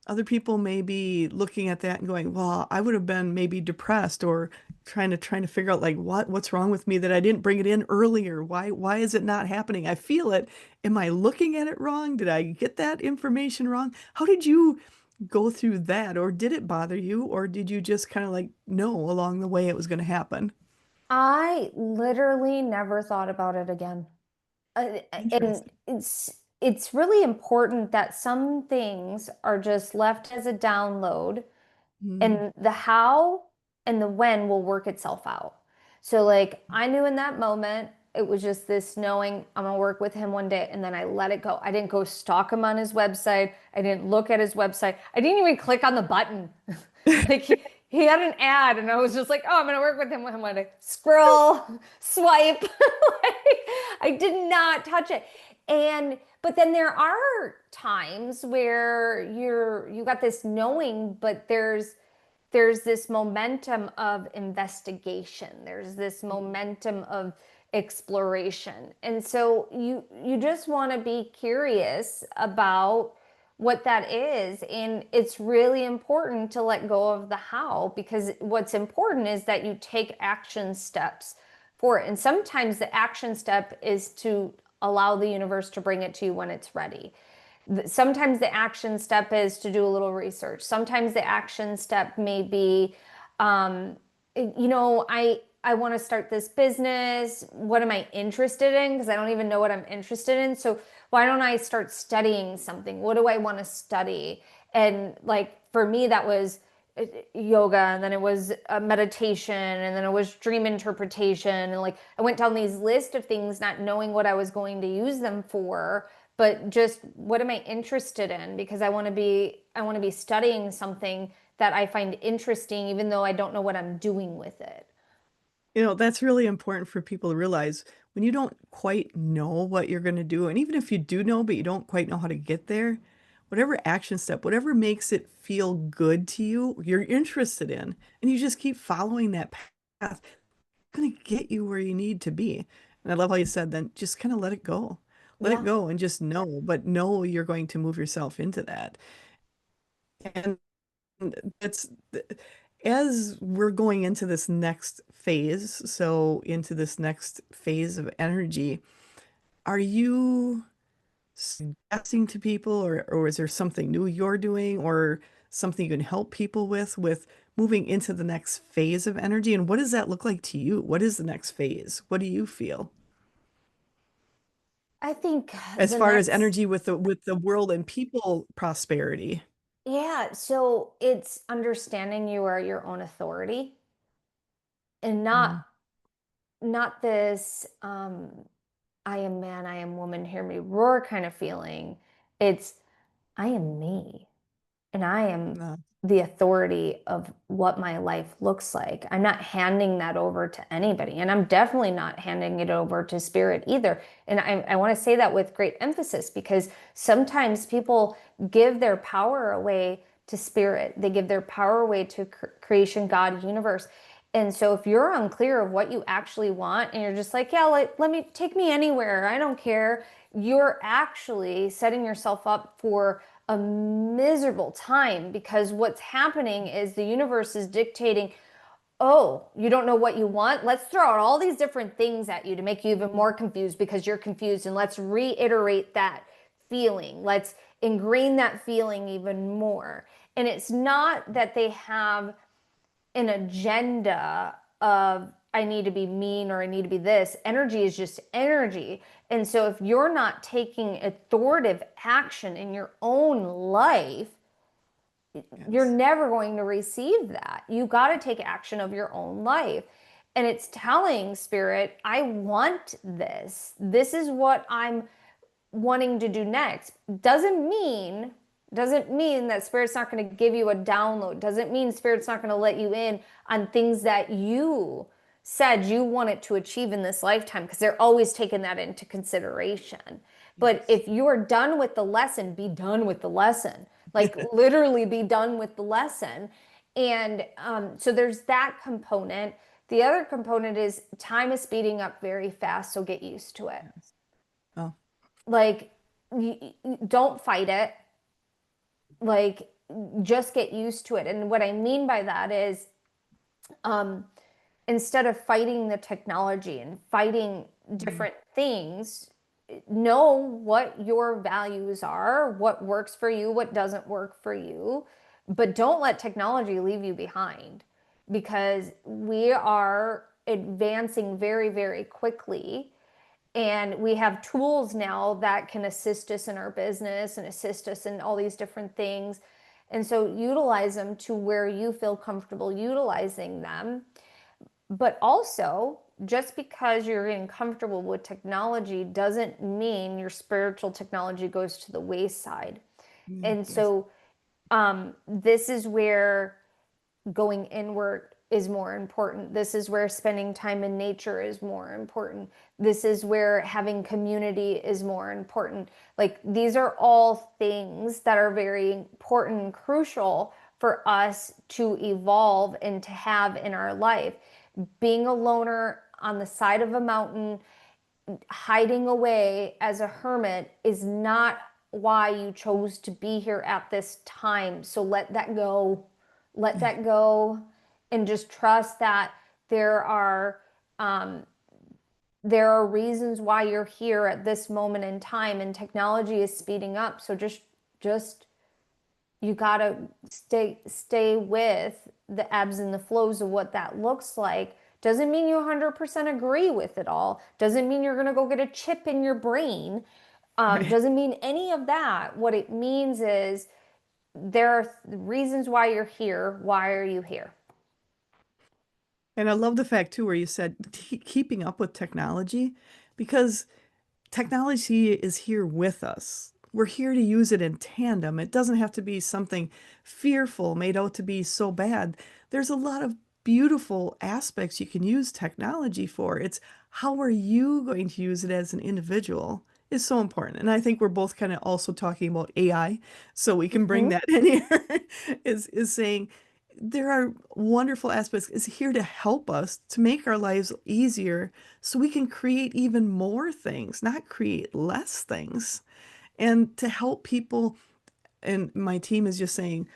other people may be looking at that and going, well, I would have been maybe depressed or trying to figure out like what's wrong with me that I didn't bring it in earlier. Why is it not happening? I feel it. Am I looking at it wrong? Did I get that information wrong? How did you go through that, or did it bother you, or did you just kind of like know along the way it was going to happen? I literally never thought about it again. And Interesting. it's really important that some things are just left as a download, Mm. and the how and the when will work itself out. So like I knew in that moment it was just this knowing I'm gonna work with him one day, and then I let it go. I didn't go stalk him on his website. I didn't look at his website. I didn't even click on the button. Like he had an ad and I was just like, oh, I'm gonna work with him one day. Scroll, swipe. Like, I did not touch it. And but then there are times where you got this knowing, but there's this momentum of investigation. There's this momentum of exploration. And so you just want to be curious about what that is. And it's really important to let go of the how, because what's important is that you take action steps for it. And sometimes the action step is to allow the universe to bring it to you when it's ready. Sometimes the action step is to do a little research. Sometimes the action step may be, um, I want to start this business. What am I interested in? Because I don't even know what I'm interested in. So why don't I start studying something? What do I want to study? And like for me, that was yoga, and then it was meditation, and then it was dream interpretation. And like I went down these list of things, not knowing what I was going to use them for, but just what am I interested in? Because I want to be studying something that I find interesting, even though I don't know what I'm doing with it. That's really important for people to realize when you don't quite know what you're going to do, and even if you do know, but you don't quite know how to get there, whatever action step, whatever makes it feel good to you, you're interested in, and you just keep following that path, it's going to get you where you need to be. And I love how you said then just kind of let it go. Let it Yeah. go and just know, but know you're going to move yourself into that. And that's as we're going into this next phase, so into this next phase of energy, are you suggesting to people, or is there something new you're doing, or something you can help people with moving into the next phase of energy? And what does that look like to you? What is the next phase? What do you feel I think as the far as next, energy with the world and people prosperity? yeah, so it's understanding you are your own authority, and not Mm, not this I am man, I am woman, hear me roar kind of feeling. It's I am me. And I am uh, the authority of what my life looks like. I'm not handing that over to anybody. And I'm definitely not handing it over to spirit either. And I want to say that with great emphasis, because sometimes people give their power away to spirit, they give their power away to creation, God, universe. And so if you're unclear of what you actually want and you're just like, yeah, let me take me anywhere, I don't care, you're actually setting yourself up for a miserable time, because what's happening is the universe is dictating, oh, you don't know what you want? Let's throw out all these different things at you to make you even more confused because you're confused. And let's reiterate that feeling. Let's ingrain that feeling even more. And it's not that they have an agenda of I need to be mean or I need to be this. Energy is just energy. And so if you're not taking authoritative action in your own life, you're yes. never going to receive that. You got to take action of your own life. And it's telling spirit, I want this. This is what I'm wanting to do next. Doesn't mean that spirit's not going to give you a download. Doesn't mean spirit's not going to let you in on things that you said you wanted to achieve in this lifetime, because they're always taking that into consideration. But Yes. if you're done with the lesson, be done with the lesson. Like literally be done with the lesson. And so there's that component. The other component is time is speeding up very fast, so get used to it. Yes. Oh, Like, don't fight it. Like, just get used to it. And what I mean by that is, um, instead of fighting the technology and fighting mm, different things, know what your values are, what works for you, what doesn't work for you, but don't let technology leave you behind because we are advancing very, very quickly. And we have tools now that can assist us in our business and assist us in all these different things. And so utilize them to where you feel comfortable utilizing them. But also, just because you're getting comfortable with technology doesn't mean your spiritual technology goes to the wayside. And Yes. so, this is where going inward is more important. This is where spending time in nature is more important. This is where having community is more important. Like, these are all things that are very important and crucial for us to evolve and to have in our life. Being a loner on the side of a mountain, hiding away as a hermit is not why you chose to be here at this time. So let that go. Let that go and just trust that there are um, there are reasons why you're here at this moment in time, and technology is speeding up. So just you got to stay with the ebbs and the flows of what that looks like. Doesn't mean you 100% agree with it all. Doesn't mean you're going to go get a chip in your brain. Right. Doesn't mean any of that. What it means is there are reasons why you're here. Why are you here? And I love the fact too, where you said keeping up with technology, because technology is here with us. We're here to use it in tandem. It doesn't have to be something fearful, made out to be so bad. There's a lot of beautiful aspects you can use technology for. It's how are you going to use it as an individual is so important. And I think we're both kind of also talking about AI, so we can bring Mm-hmm. that in here, is saying there are wonderful aspects. It's here to help us to make our lives easier so we can create even more things, not create less things, and to help people. And my team is just saying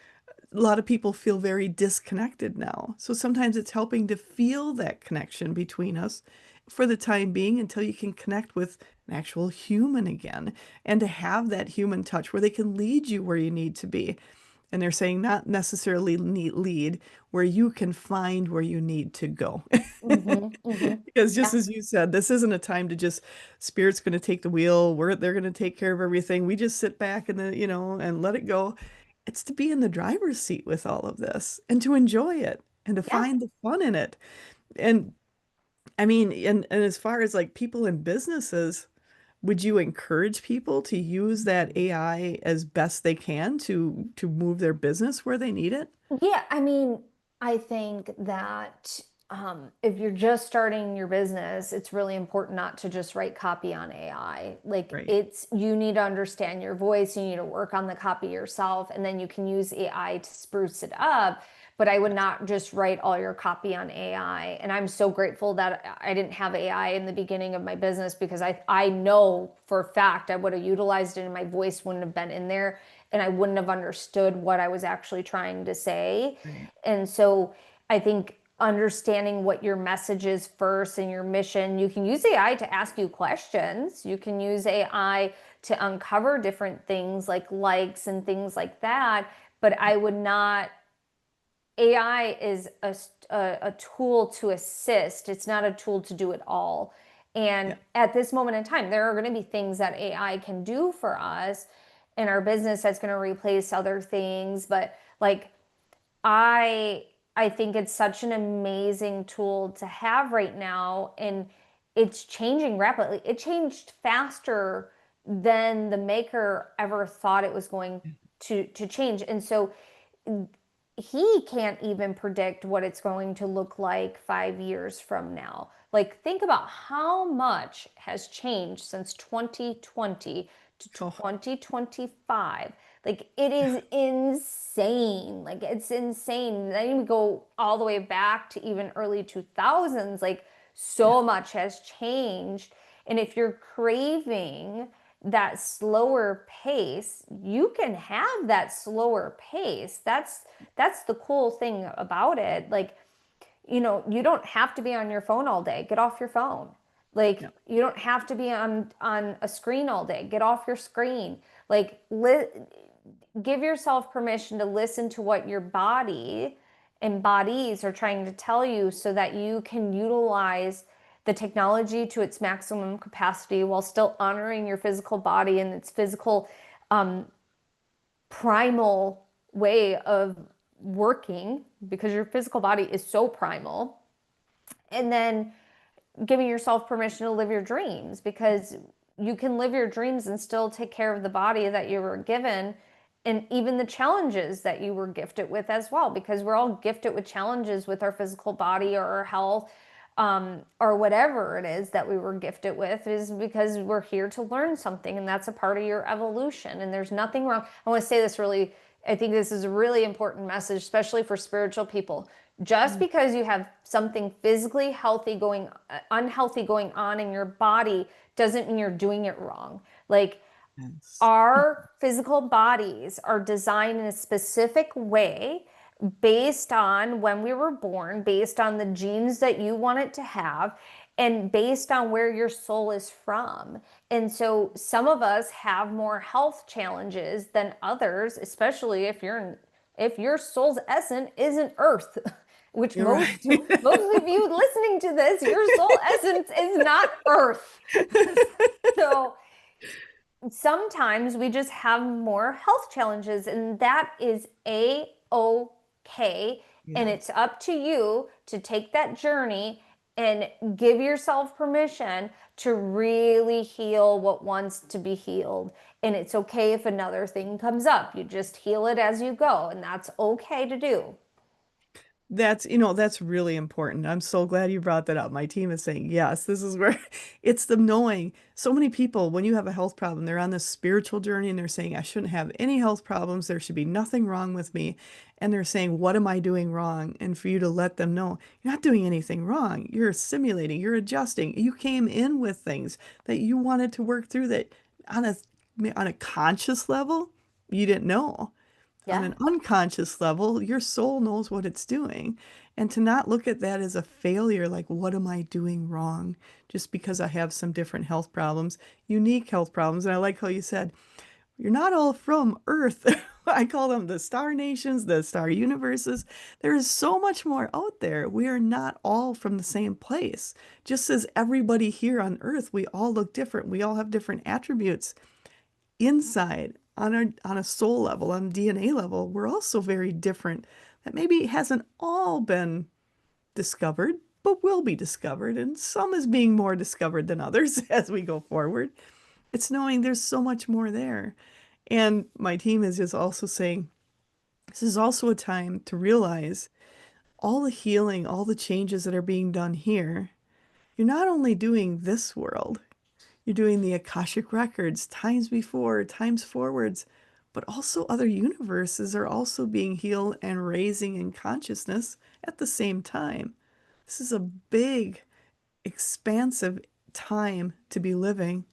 a lot of people feel very disconnected now. So sometimes it's helping to feel that connection between us for the time being until you can connect with an actual human again and to have that human touch where they can lead you where you need to be. And they're saying not necessarily need lead, where you can find where you need to go. Mm-hmm. Mm-hmm. Because just Yeah. as you said, this isn't a time to just spirit's going to take the wheel. They're going to take care of everything. We just sit back and and let it go. It's to be in the driver's seat with all of this and to enjoy it and to Yeah. find the fun in it. And I mean, and as far as like people in businesses, would you encourage people to use that AI as best they can to move their business where they need it? Yeah, I mean, I think that if you're just starting your business, it's really important not to just write copy on AI. Like Right. you need to understand your voice, you need to work on the copy yourself, and then you can use AI to spruce it up. But I would Yes. not just write all your copy on AI. And I'm so grateful that I didn't have AI in the beginning of my business because I know for a fact I would have utilized it and my voice wouldn't have been in there and I wouldn't have understood what I was actually trying to say. Right. And so I think understanding what your message is first and your mission, you can use AI to ask you questions. You can use AI to uncover different things like likes and things like that. But I would not, AI is a tool to assist. It's not a tool to do it all. And Yeah. at this moment in time, there are going to be things that AI can do for us in our business that's going to replace other things. But like I I think it's such an amazing tool to have right now, and it's changing rapidly. It changed faster than the maker ever thought it was going to change. And so he can't even predict what it's going to look like 5 years from now. Like, think about how much has changed since 2020 to Oh, 2025. Like, it is insane. Like, it's insane. Then you go all the way back to even early 2000s. Like, yeah. so much has changed. And if you're craving that slower pace, you can have that slower pace. That's the cool thing about it. Like, you don't have to be on your phone all day. Get off your phone. Like Yeah. you don't have to be on a screen all day. Get off your screen. Like li give yourself permission to listen to what your body and bodies are trying to tell you so that you can utilize the technology to its maximum capacity while still honoring your physical body and its physical primal way of working because your physical body is so primal. And then giving yourself permission to live your dreams because you can live your dreams and still take care of the body that you were given and even the challenges that you were gifted with as well because we're all gifted with challenges with our physical body or our health or whatever it is that we were gifted with is because we're here to learn something and that's a part of your evolution and there's nothing wrong. I want to say this really, I think this is a really important message, especially for spiritual people. Just Mm. because you have something physically healthy going unhealthy going on in your body doesn't mean you're doing it wrong. Like Yes. our physical bodies are designed in a specific way based on when we were born, based on the genes that you want it to have, and based on where your soul is from. And so some of us have more health challenges than others, especially if your soul's essence isn't earth, which You're right. most of you listening to this, your soul essence is not earth. So sometimes we just have more health challenges, and that is a-okay. And Yes. it's up to you to take that journey and give yourself permission to really heal what wants to be healed. And it's okay if another thing comes up. You just heal it as you go, and that's okay to do. That's really important. I'm so glad you brought that up. My team is saying, yes, this is where it's the knowing. So many people, when you have a health problem, they're on this spiritual journey and they're saying, I shouldn't have any health problems. There should be nothing wrong with me. And they're saying, what am I doing wrong? And for you to let them know, you're not doing anything wrong. You're assimilating, you're adjusting. You came in with things that you wanted to work through that on a on a conscious level, you didn't know. On Yeah. an unconscious level, your soul knows what it's doing. And to not look at that as a failure, like, what am I doing wrong? Just because I have some different health problems, unique health problems. And I like how you said, you're not all from Earth. I call them the star nations, the star universes. There is so much more out there. We are not all from the same place. Just as everybody here on Earth, we all look different. We all have different attributes inside on a soul level, on DNA level, we're also very different. That maybe hasn't all been discovered, but will be discovered, and some is being more discovered than others as we go forward. It's knowing there's so much more there. And my team is just also saying this is also a time to realize all the healing, all the changes that are being done here. You're not only doing this world, you're doing the Akashic Records, times before, times forwards, but also other universes are also being healed and raising in consciousness at the same time. This is a big, expansive time to be living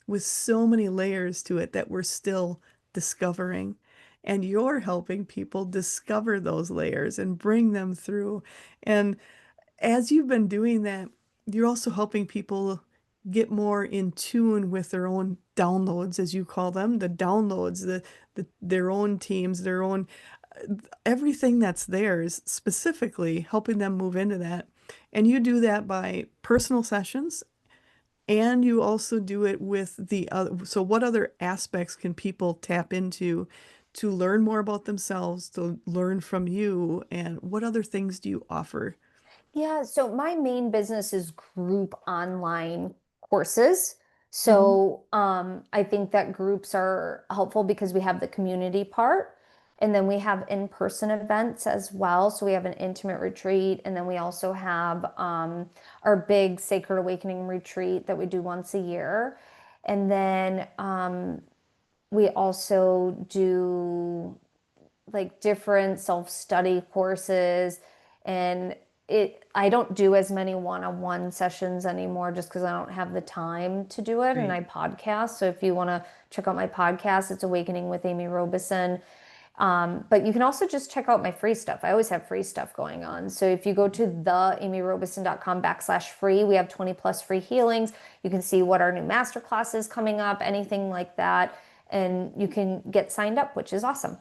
with so many layers to it that we're still discovering. And you're helping people discover those layers and bring them through. And as you've been doing that, you're also helping people get more in tune with their own downloads, as you call them, the downloads, their own teams, their own everything that's theirs, specifically helping them move into that. And you do that by personal sessions, and you also do it with the other. So, what other aspects can people tap into to learn more about themselves, to learn from you, and what other things do you offer? Yeah, so my main business is group online courses. Mhm. So I think that groups are helpful because we have the community part, and then we have in-person events as well. So we have an intimate retreat, and then we also have our big Sacred Awakening retreat that we do once a year. And then we also do like different self-study courses and it I don't do as many one-on-one sessions anymore just because I don't have the time to do it and Right. I podcast. So if you want to check out my podcast, it's Awakening with Amy Robeson. But you can also just check out my free stuff. I always have free stuff going on. So if you go to theamyrobeson.com/free, we have 20 plus free healings. You can see what our new masterclass is coming up, anything like that. And you can get signed up, which is awesome.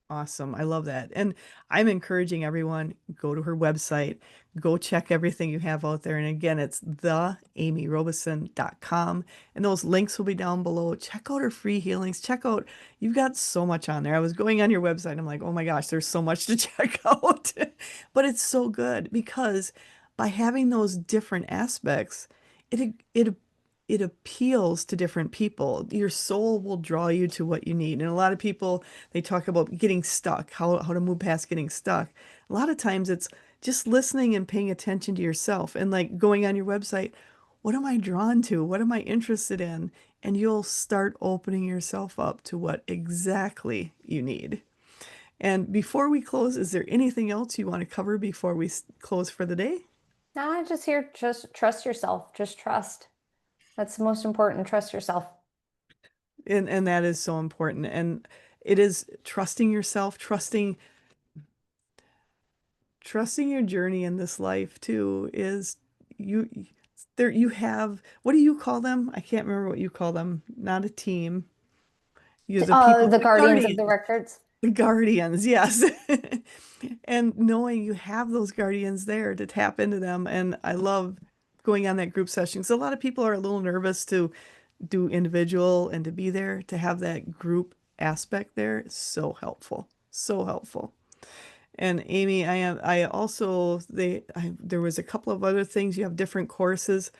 Awesome. I love that. And I'm encouraging everyone, go to her website, go check everything you have out there. And again, it's theamyrobeson.com. And those links will be down below. Check out her free healings. Check out, you've got so much on there. I was going on your website and I'm like, oh my gosh, there's so much to check out. But it's so good because by having those different aspects, it it appeals to different people. Your soul will draw you to what you need. And a lot of people, they talk about getting stuck, how to move past getting stuck. A lot of times it's just listening and paying attention to yourself and like going on your website, what am I drawn to? What am I interested in? And you'll start opening yourself up to what exactly you need. And before we close, is there anything else you want to cover before we close for the day? Nah, just here, just trust yourself. Just trust. That's the most important. Trust yourself. And that is so important. And it is trusting yourself, trusting your journey in this life too is you there you have what do you call them? I can't remember what you call them. Not a team. You're the people, The the guardians of the guardians. records. The guardians, yes. And knowing you have those guardians there to tap into them. And I love going on that group session. So a lot of people are a little nervous to do individual and to be there, to have that group aspect there is so helpful. So helpful. And Amy, I also there was a couple of other things. You have different courses.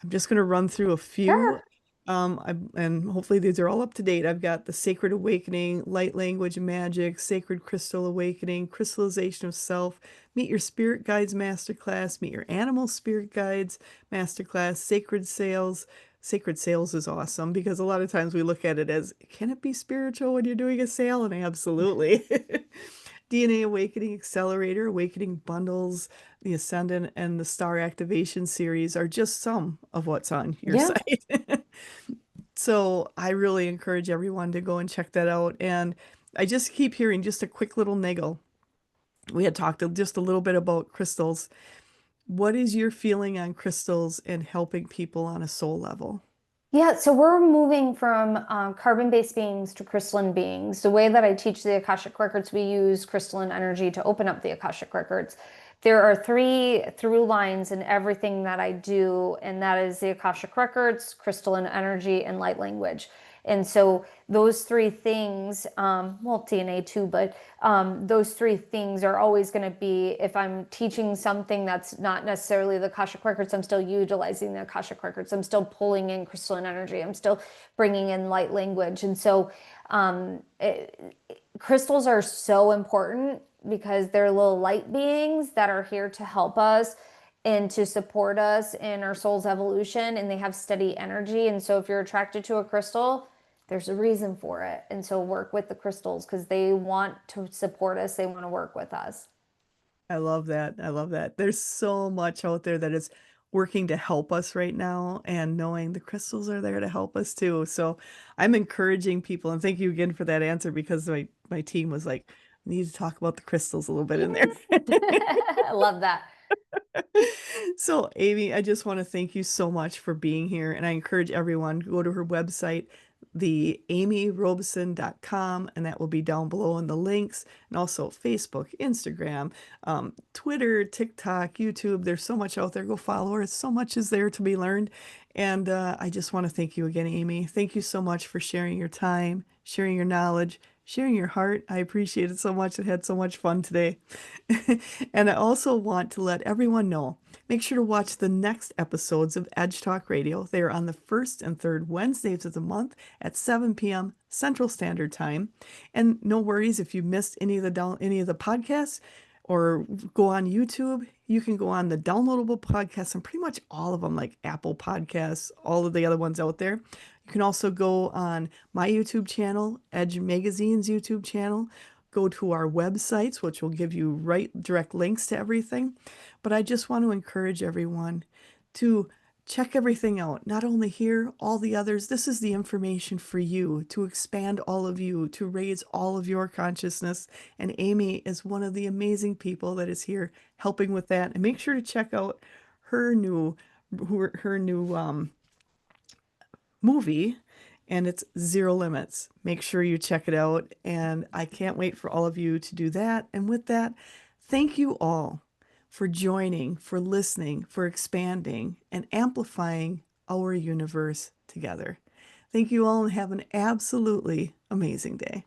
I'm just going to run through a few. Sure. And hopefully these are all up to date. I've got the Sacred Awakening, Light Language Magic, Sacred Crystal Awakening, Crystallization of Self, Meet Your Spirit Guides Masterclass, Meet Your Animal Spirit Guides Masterclass, Sacred Sales. Sacred sales is awesome because a lot of times we look at it as, can it be spiritual when you're doing a sale? And absolutely. DNA Awakening Accelerator, Awakening Bundles, the Ascendant, and the Star Activation series are just some of what's on your Yeah. site. So I really encourage everyone to go and check that out. And I just keep hearing just a quick little niggle. We had talked just a little bit about crystals. What is your feeling on crystals and helping people on a soul level? Yeah, so we're moving from carbon-based beings to crystalline beings. The way that I teach the Akashic Records, we use crystalline energy to open up the Akashic Records. There are three through lines in everything that I do, and that is the Akashic Records, crystalline energy, and light language. And so those three things, well, DNA too, but those three things are always going to be, if I'm teaching something that's not necessarily the Akashic Records, I'm still utilizing the Akashic Records. I'm still pulling in crystalline energy. I'm still bringing in light language. And so crystals are so important because they're little light beings that are here to help us and to support us in our soul's evolution, and they have steady energy. And so if you're attracted to a crystal, there's a reason for it. And so work with the crystals because they want to support us. They want to work with us. I love that. I love that. There's so much out there that is working to help us right now, and knowing the crystals are there to help us too. So I'm encouraging people, and thank you again for that answer because my team was like, we need to talk about the crystals a little bit in there. Yes. I love that. So, Amy, I just want to thank you so much for being here. And I encourage everyone to go to her website, the amyrobeson.com, and that will be down below in the links. And also Facebook, Instagram, Twitter, TikTok, YouTube. There's so much out there. Go follow her. So much is there to be learned. And I just want to thank you again, Amy. Thank you so much for sharing your time, sharing your knowledge, sharing your heart. I appreciate it so much. It had so much fun today. And I also want to let everyone know, make sure to watch the next episodes of Edge Talk Radio. They are on the first and third Wednesdays of the month at 7 p.m. Central Standard Time. And no worries if you missed any of the podcasts or go on YouTube, you can go on the downloadable podcasts and pretty much all of them, like Apple Podcasts, all of the other ones out there. You can also go on my YouTube channel, Edge Magazine's YouTube channel, go to our websites, which will give you direct links to everything. But I just want to encourage everyone to check everything out. Not only here, all the others. This is the information for you to expand all of you, to raise all of your consciousness. And Amy is one of the amazing people that is here helping with that. And make sure to check out her new her new movie, and it's Zero Limits. Make sure you check it out. And I can't wait for all of you to do that. And with that, thank you all for joining, for listening, for expanding and amplifying our universe together. Thank you all and have an absolutely amazing day.